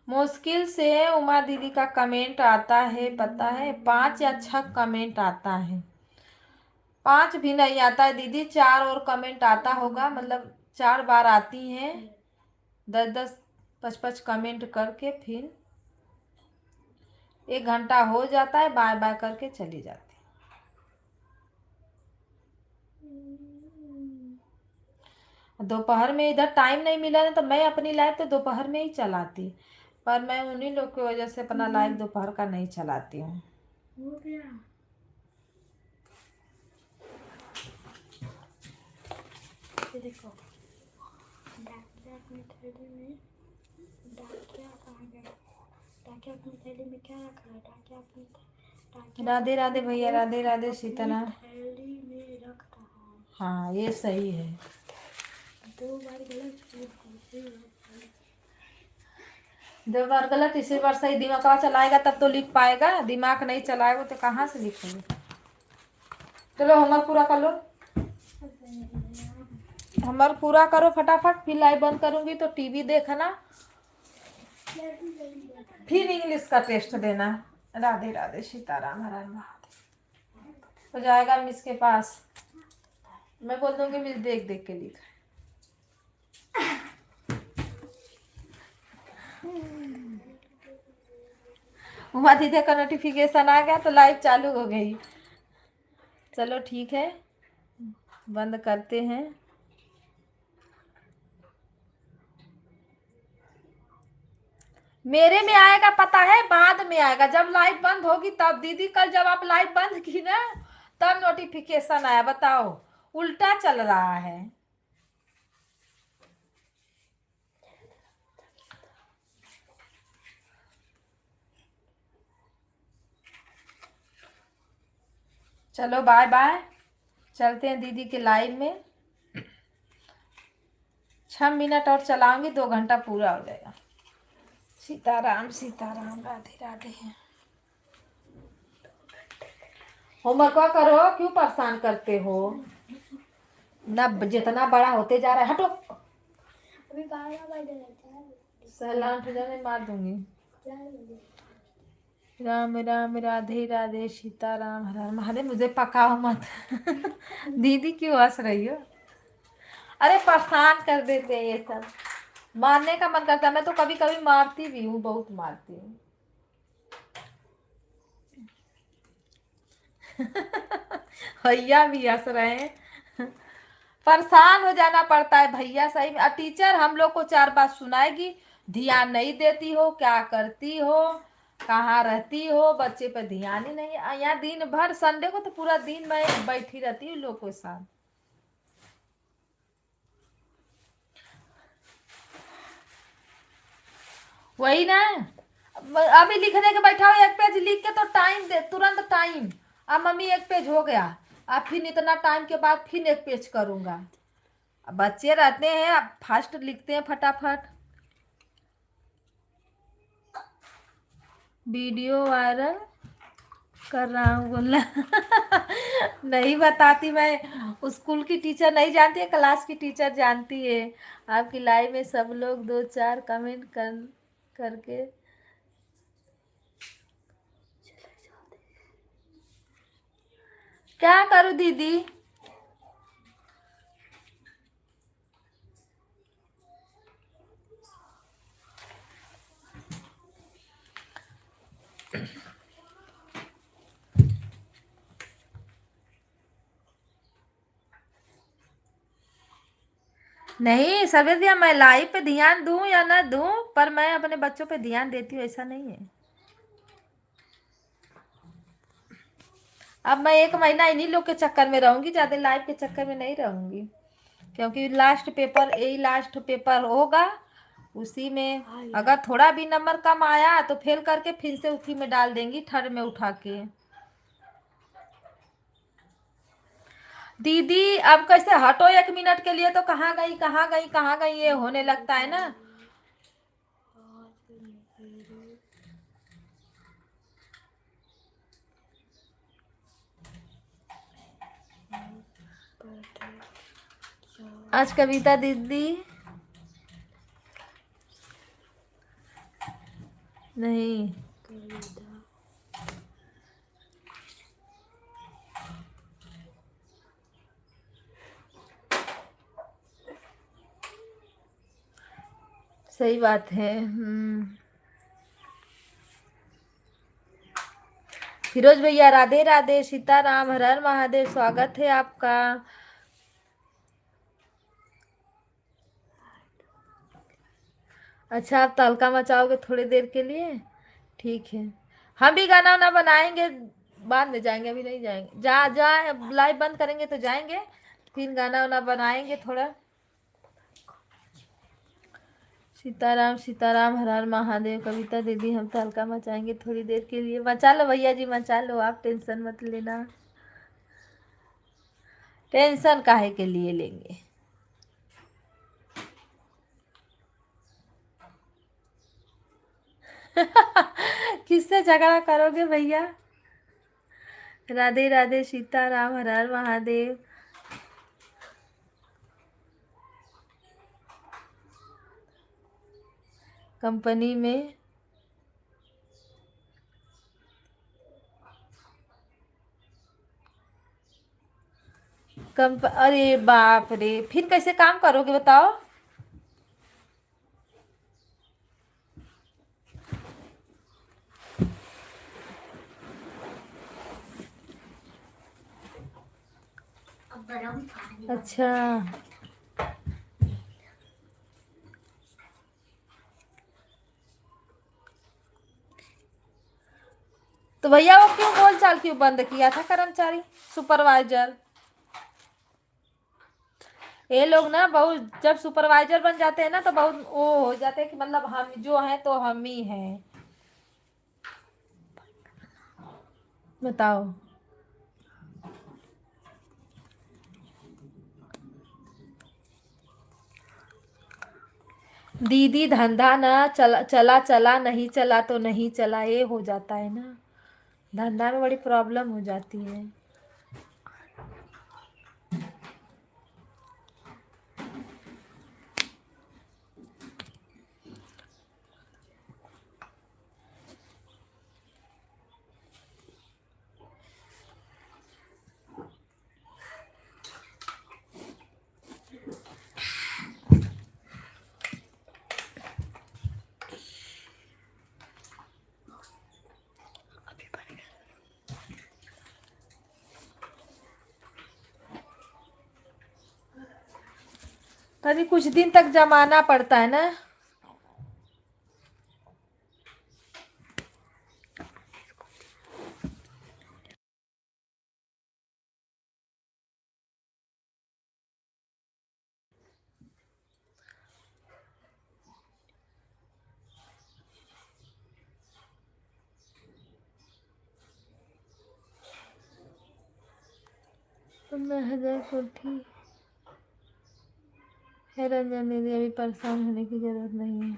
मुश्किल से उमा दीदी का कमेंट आता है, पता है 5 या 6 कमेंट आता है। 5 भी नहीं आता है दीदी, 4 और कमेंट आता होगा, मतलब 4 बार आती हैं, 10-10 5-5 कमेंट करके फिर 1 घंटा हो जाता है, बाय बाय करके चली जाती। दोपहर में इधर टाइम नहीं मिला ना, तो मैं अपनी लाइव तो दोपहर में ही चलाती, पर मैं उन्हीं लोग की वजह से अपना लाइव दोपहर का नहीं चलाती हूँ। हो गया। ये देखो डाकिया अपनी थैली में, डाकिया कहाँ गया? डाकिया अपनी थैली में क्या रखा है? डाकिया अपनी डाकिया राधे राधे भैया, राधे राधे सीताराम। थैली में रख रहा है। हाँ ये सही है। 2 बार गलत बोल, 2 बार गलत, तीसरी बार सही। दिमाग का चलाएगा तब तो लिख पाएगा, दिमाग नहीं चलाएगा तो कहाँ से लिखेंगे। चलो होमवर्क पूरा कर लो, होमवर्क पूरा करो फटाफट, फिर लाइव बंद करूंगी तो टीवी देखना, फिर इंग्लिश का टेस्ट देना। राधे राधे सीताराम, हर हर महादेव। हो जाएगा मिस के पास, मैं बोल दूंगी मिस देख देख के लिख। उमा दीदी का नोटिफिकेशन आ गया तो लाइव चालू हो गई। चलो ठीक है, बंद करते हैं। मेरे में आएगा पता है, बाद में आएगा जब लाइव बंद होगी तब। दीदी कल जब आप लाइव बंद की ना तब नोटिफिकेशन आया, बताओ, उल्टा चल रहा है। चलो बाय बाय, चलते हैं दीदी के लाइव में। 6 मिनट और चलाऊंगी, 2 घंटा पूरा हो जाएगा। सीताराम सीताराम, राधे राधे। होमवर्क करो, क्यों परेशान करते हो ना, जितना बड़ा होते जा रहा है। हटो, अभी 12 बजे रहता सलाम जाने मार दूंगी। है। राम राम, राधे राधे सीताराम, हर हर महादेव। मुझे पकाओ मत। दीदी क्यों हंस रही हो? अरे परेशान कर देते हैं ये सब, मारने का मन करता है। मैं तो कभी कभी मारती भी हूँ, बहुत मारती हूँ। भैया भी हंस रहे हैं। परेशान हो जाना पड़ता है भैया, सही में। टीचर हम लोग को 4 बात सुनाएगी, ध्यान नहीं देती हो, क्या करती हो, कहाँ रहती हो, बच्चे पर ध्यान ही नहीं। यहाँ दिन भर, संडे को तो पूरा दिन मैं बैठी रहती हूँ लोग के साथ। वही ना, अभी लिखने के बैठा हो, 1 पेज लिख के तो टाइम दे, तुरंत टाइम। अब मम्मी 1 पेज हो गया, अब फिर इतना टाइम के बाद फिर 1 पेज करूंगा। बच्चे रहते हैं, अब फास्ट लिखते हैं फटाफट। वीडियो वायरल कर रहा हूँ बोलना। नहीं बताती मैं, स्कूल की टीचर नहीं जानती है, क्लास की टीचर जानती है। आपकी लाइव में सब लोग 2-4 कमेंट करके। क्या करूँ दीदी? नहीं सभी दिया, मैं लाइव पे ध्यान दूं या ना दूं, पर मैं अपने बच्चों पे ध्यान देती हूँ, ऐसा नहीं है। अब मैं 1 महीना इन्हीं लोग के चक्कर में रहूंगी, ज्यादा लाइव के चक्कर में नहीं रहूंगी, क्योंकि लास्ट पेपर, यही लास्ट पेपर होगा। उसी में अगर थोड़ा भी नंबर कम आया तो फेल करके फिर से उसी में डाल देंगी, थर्ड में उठा के। दीदी अब कैसे हटो 1 मिनट के लिए, तो कहाँ गई कहाँ गई कहाँ गई ये होने लगता है ना। आज कविता दीदी नहीं, सही बात है। फिरोज भैया राधे राधे, सीताराम, हर हर महादेव, स्वागत है आपका। अच्छा, आप तहलका मचाओगे थोड़ी देर के लिए? ठीक है, हम भी गाना वाना बनाएंगे, बाद में जाएंगे, अभी नहीं जाएंगे। जा जा लाइव बंद करेंगे तो जाएंगे, फिर गाना वाना बनाएंगे थोड़ा। सीताराम सीताराम, हर हर महादेव। कविता दीदी, हम तहलका मचाएंगे थोड़ी देर के लिए। मचा लो भैया जी, मचा लो, आप टेंशन मत लेना। टेंशन काहे के लिए लेंगे? किससे झगड़ा करोगे भैया? राधे राधे, सीताराम, हर हर महादेव। कंपनी में अरे बाप रे, फिर कैसे काम करोगे बताओ? अच्छा, तो भैया वो क्यों बोलचाल क्यों बंद किया था कर्मचारी सुपरवाइजर? ये लोग ना बहुत, जब सुपरवाइजर बन जाते हैं ना तो बहुत वो हो जाते हैं कि मतलब हम जो हैं तो हम ही हैं। बताओ। दीदी धंधा ना चला चला चला, नहीं चला तो नहीं चला, ये हो जाता है ना, धंधा में बड़ी प्रॉब्लम हो जाती है। तभी कुछ दिन तक जमाना पड़ता है ना। मैं हजार कोठी है रंजन दीदी, अभी परेशान होने की जरूरत नहीं है।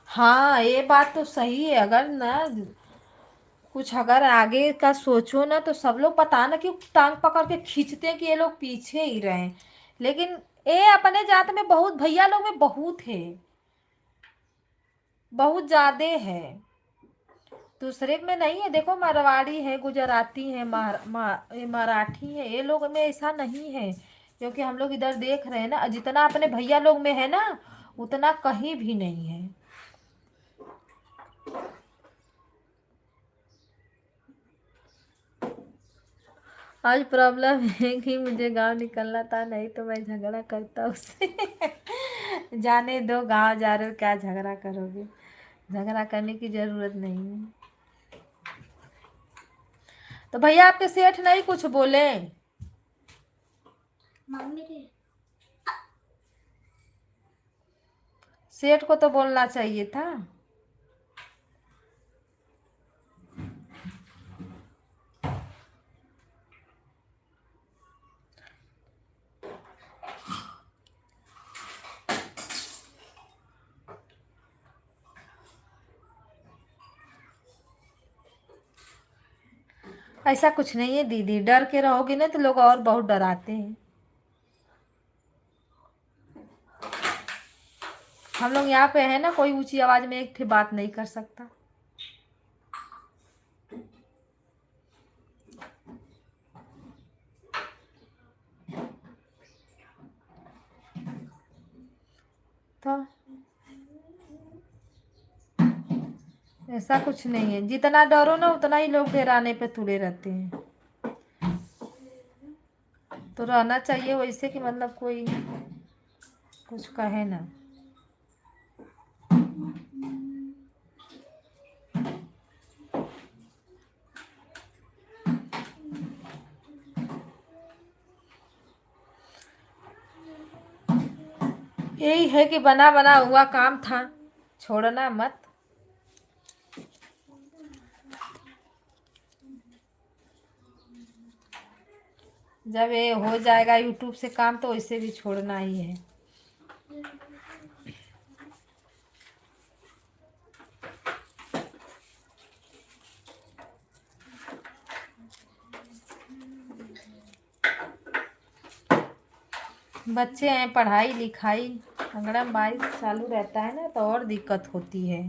हाँ, ये बात तो सही है। अगर ना कुछ अगर आगे का सोचो ना तो सब लोग पता ना क्यों टांग पकड़ के खींचते हैं कि ये लोग पीछे ही रहे, लेकिन ये अपने जात में बहुत, भैया लोग में बहुत है, बहुत ज्यादा है। दूसरे में नहीं है। देखो मारवाड़ी है, गुजराती है, ये मराठी है, ये लोग में ऐसा नहीं है। क्योंकि हम लोग इधर देख रहे हैं ना, जितना अपने भैया लोग में है ना उतना कहीं भी नहीं है। आज प्रॉब्लम है कि मुझे गांव निकलना था, नहीं तो मैं झगड़ा करता उससे। जाने दो, गांव जा रहे हो, क्या झगड़ा करोगे? झगड़ा करने की जरूरत नहीं है। तो भैया आपके सेठ नहीं कुछ बोले? मम्मी सेठ को तो बोलना चाहिए था। ऐसा कुछ नहीं है दीदी, डर के रहोगे ना तो लोग और बहुत डराते हैं। हम लोग यहाँ पे है ना, कोई ऊंची आवाज में एक ठे बात नहीं कर सकता। तो ऐसा कुछ नहीं है, जितना डरो ना उतना ही लोग डराने पे तुले रहते हैं। तो रहना चाहिए वैसे कि मतलब कोई कुछ कहे ना। यही है कि बना बना हुआ काम था, छोड़ना मत। जब ये हो जाएगा यूट्यूब से काम तो वैसे भी छोड़ना ही है। बच्चे हैं, पढ़ाई लिखाई अंगड़म बारिश चालू रहता है ना तो और दिक्कत होती है।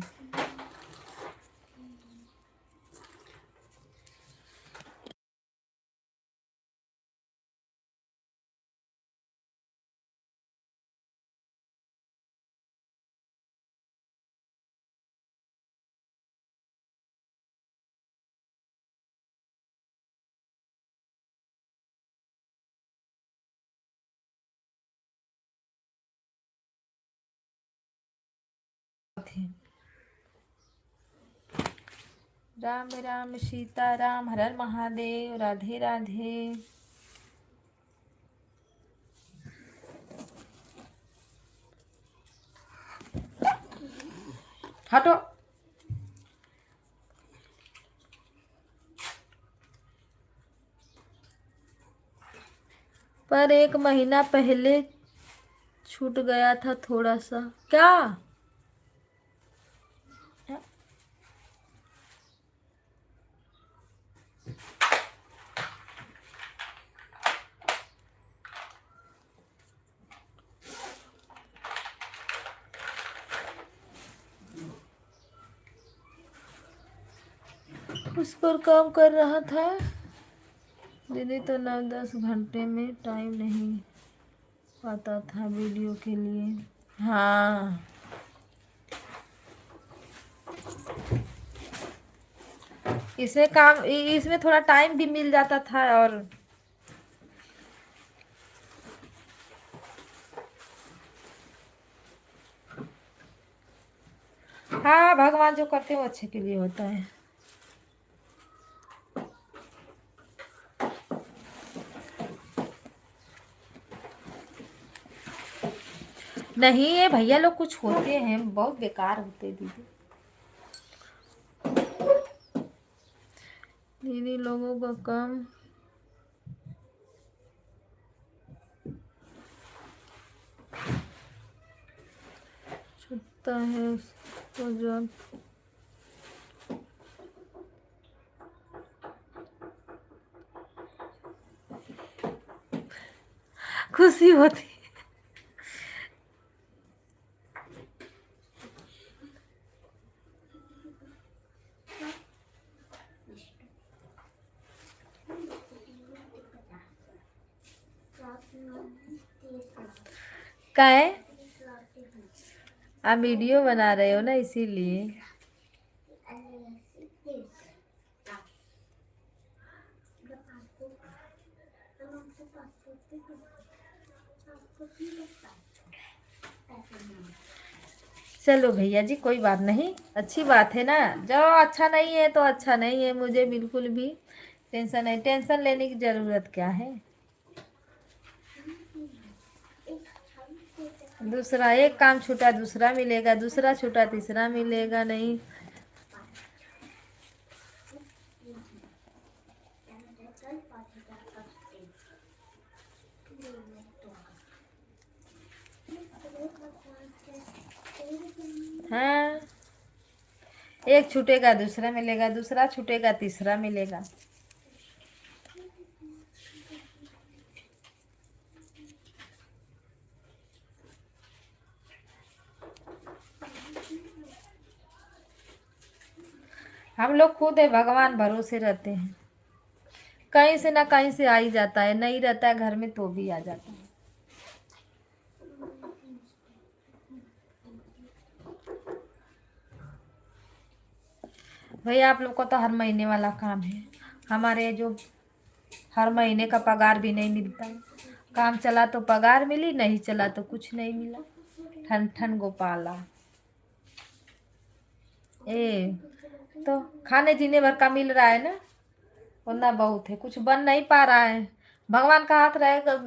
राम राम सीता राम, हर हर महादेव, राधे राधे। हटो। पर 1 महीना पहले छूट गया था थोड़ा सा। क्या? उस पर काम कर रहा था दीदी, तो 9-10 घंटे में टाइम नहीं पाता था वीडियो के लिए। हाँ, इसमें काम, इसमें थोड़ा टाइम भी मिल जाता था। और हाँ, भगवान जो करते हैं वो अच्छे के लिए होता है। नहीं, ये भैया लोग कुछ होते हैं बहुत बेकार होते दीदी। दीदी लोगों का काम छूटता है उसको जब खुशी होती है। का है? आप वीडियो बना रहे हो ना इसीलिए। चलो भैया जी, कोई बात नहीं, अच्छी बात है ना। जो अच्छा नहीं है तो अच्छा नहीं है, मुझे बिल्कुल भी टेंशन नहीं। टेंशन लेने की जरूरत क्या है। दूसरा एक काम छूटा दूसरा मिलेगा, दूसरा छूटा तीसरा मिलेगा। नहीं, हाँ, एक छूटेगा दूसरा मिलेगा, दूसरा छूटेगा तीसरा मिलेगा। हम लोग खुद है भगवान भरोसे रहते हैं, कहीं से ना कहीं से आ ही जाता है। नहीं रहता है घर में तो भी आ जाता है। भैया आप लोग को तो हर महीने वाला काम है, हमारे जो हर महीने का पगार भी नहीं मिलता है। काम चला तो पगार मिली, नहीं चला तो कुछ नहीं मिला। ठन ठन गोपाला। ए तो खाने जीने भर का मिल रहा है ना, वरना बहुत है, कुछ बन नहीं पा रहा है। भगवान का हाथ रहेगा,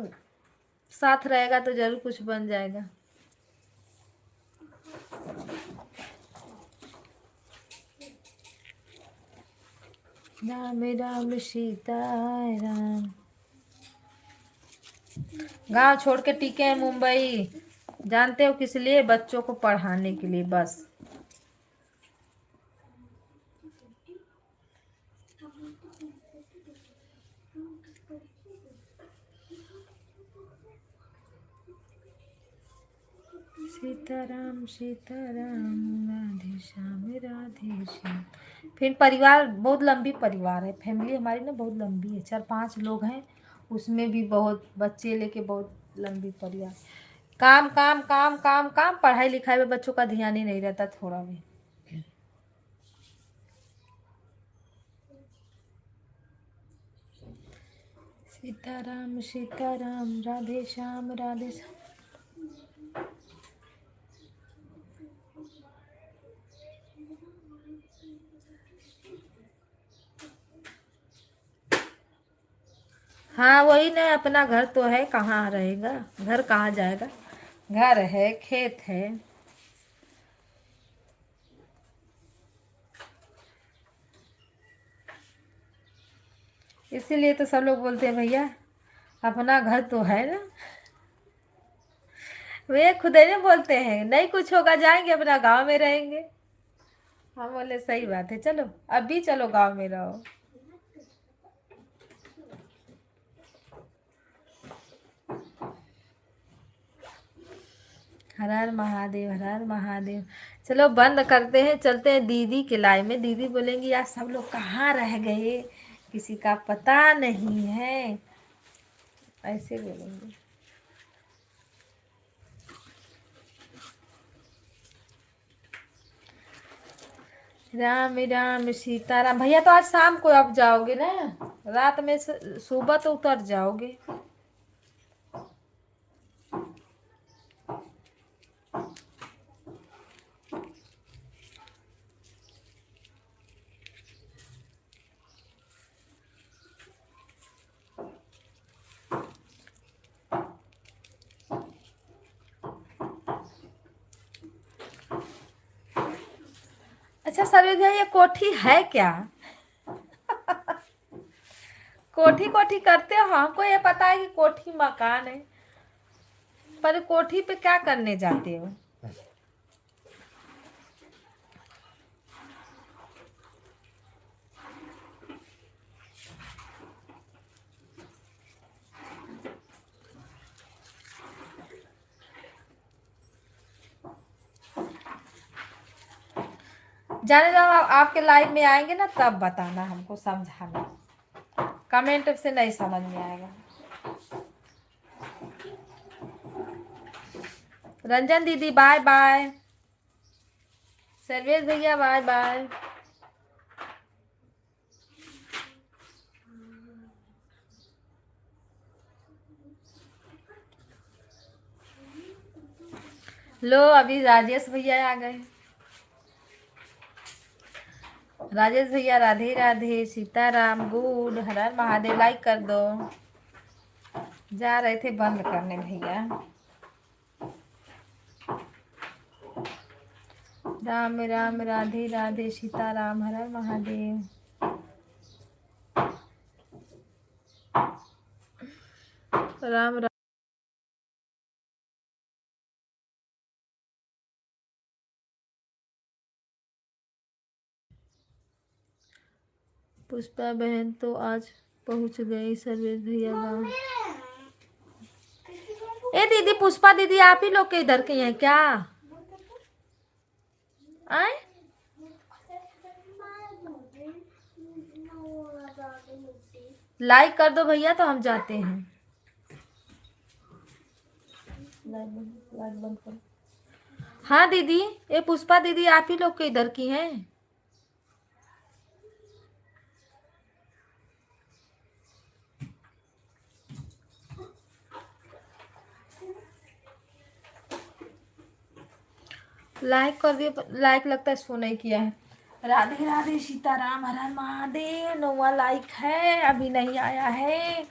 साथ रहेगा तो जरूर कुछ बन जाएगा। राम राम सीता राम। गांव छोड़ के टिके हैं मुंबई, जानते हो किस लिए? बच्चों को पढ़ाने के लिए बस। सीताराम सीताराम, राधे श्याम राधे श्याम। फिर परिवार बहुत लंबी परिवार है, फैमिली हमारी ना बहुत लंबी है, 4-5 लोग हैं, उसमें भी बहुत बच्चे लेके बहुत लंबी परिवार। काम काम काम काम काम, पढ़ाई लिखाई में बच्चों का ध्यान ही नहीं रहता थोड़ा भी। सीताराम सीताराम, राधे श्याम राधे श्याम। हाँ वही ना, अपना घर तो है, कहाँ रहेगा, घर कहाँ जाएगा, घर है, खेत है। इसीलिए तो सब लोग बोलते हैं भैया अपना घर तो है ना। वे खुद ही नहीं बोलते हैं, नहीं कुछ होगा जाएंगे अपना गांव में रहेंगे। हम बोले सही बात है, चलो अब भी चलो गांव में रहो। हर हर महादेव, हर हर महादेव। चलो बंद करते हैं, चलते हैं दीदी के लाइन में। दीदी बोलेंगी यार सब लोग कहाँ रह गए, किसी का पता नहीं है, ऐसे बोलेंगे। राम राम सीताराम। भैया तो आज शाम को आप जाओगे ना, रात में सुबह तो उतर जाओगे। अच्छा सर भैया ये कोठी है क्या? कोठी कोठी करते हो, हमको ये पता है कि कोठी मकान है, पर कोठी पे क्या करने जाते हो? जाने जब आपके लाइव में आएंगे ना तब बताना, हमको समझाना, कमेंट से नहीं समझ में आएगा। रंजन दीदी बाय बाय, सर्वेश भैया बाय बाय। लो अभी राजेश भैया आ गए। राजेश भैया राधे राधे सीताराम गुड, हर हर महादेव। लाइक कर दो। जा रहे थे बंद करने भैया। राम राम राधे राधे सीताराम, हर हर महादेव। राम राम। पुष्पा बहन तो आज पहुंच गई सर्वेश भैया गाँव। ए दीदी पुष्पा दीदी आप ही लोग के इधर के हैं क्या? आए लाइक कर दो भैया तो हम जाते हैं। लाइक बंद करो। हाँ दीदी, ये पुष्पा दीदी आप ही लोग के इधर की हैं? लाइक कर दिए, लाइक लगता है इसको नहीं किया है। राधे राधे सीताराम, हर हर महादेव। 9वां लाइक है, अभी नहीं आया है।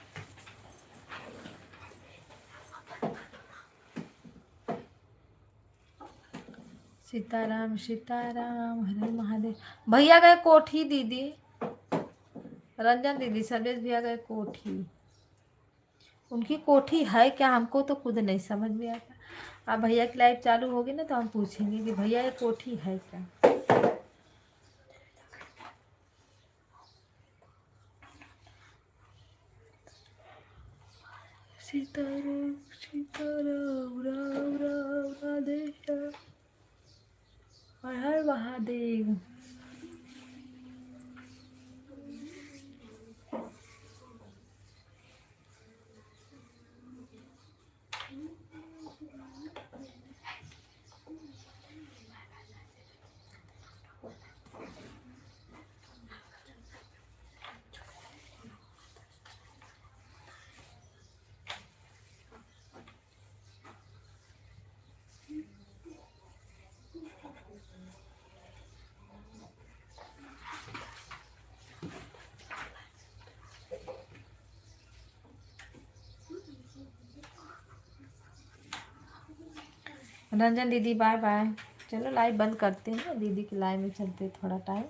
सीताराम सीताराम, हर हर महादेव। भैया गए कोठी दीदी, रंजन दीदी, सर्वेश भैया गए कोठी। उनकी कोठी है क्या, हमको तो खुद नहीं समझ में आता। अब भैया की लाइव चालू होगी ना तो हम पूछेंगे कि भैया ये कोठी है क्या। सीताराम सीताराम, राम राम राधे श्याम, हर हर महादेव। रंजन दीदी बाय बाय। चलो लाइव बंद करते हैं, दीदी की लाइव में चलते थोड़ा टाइम।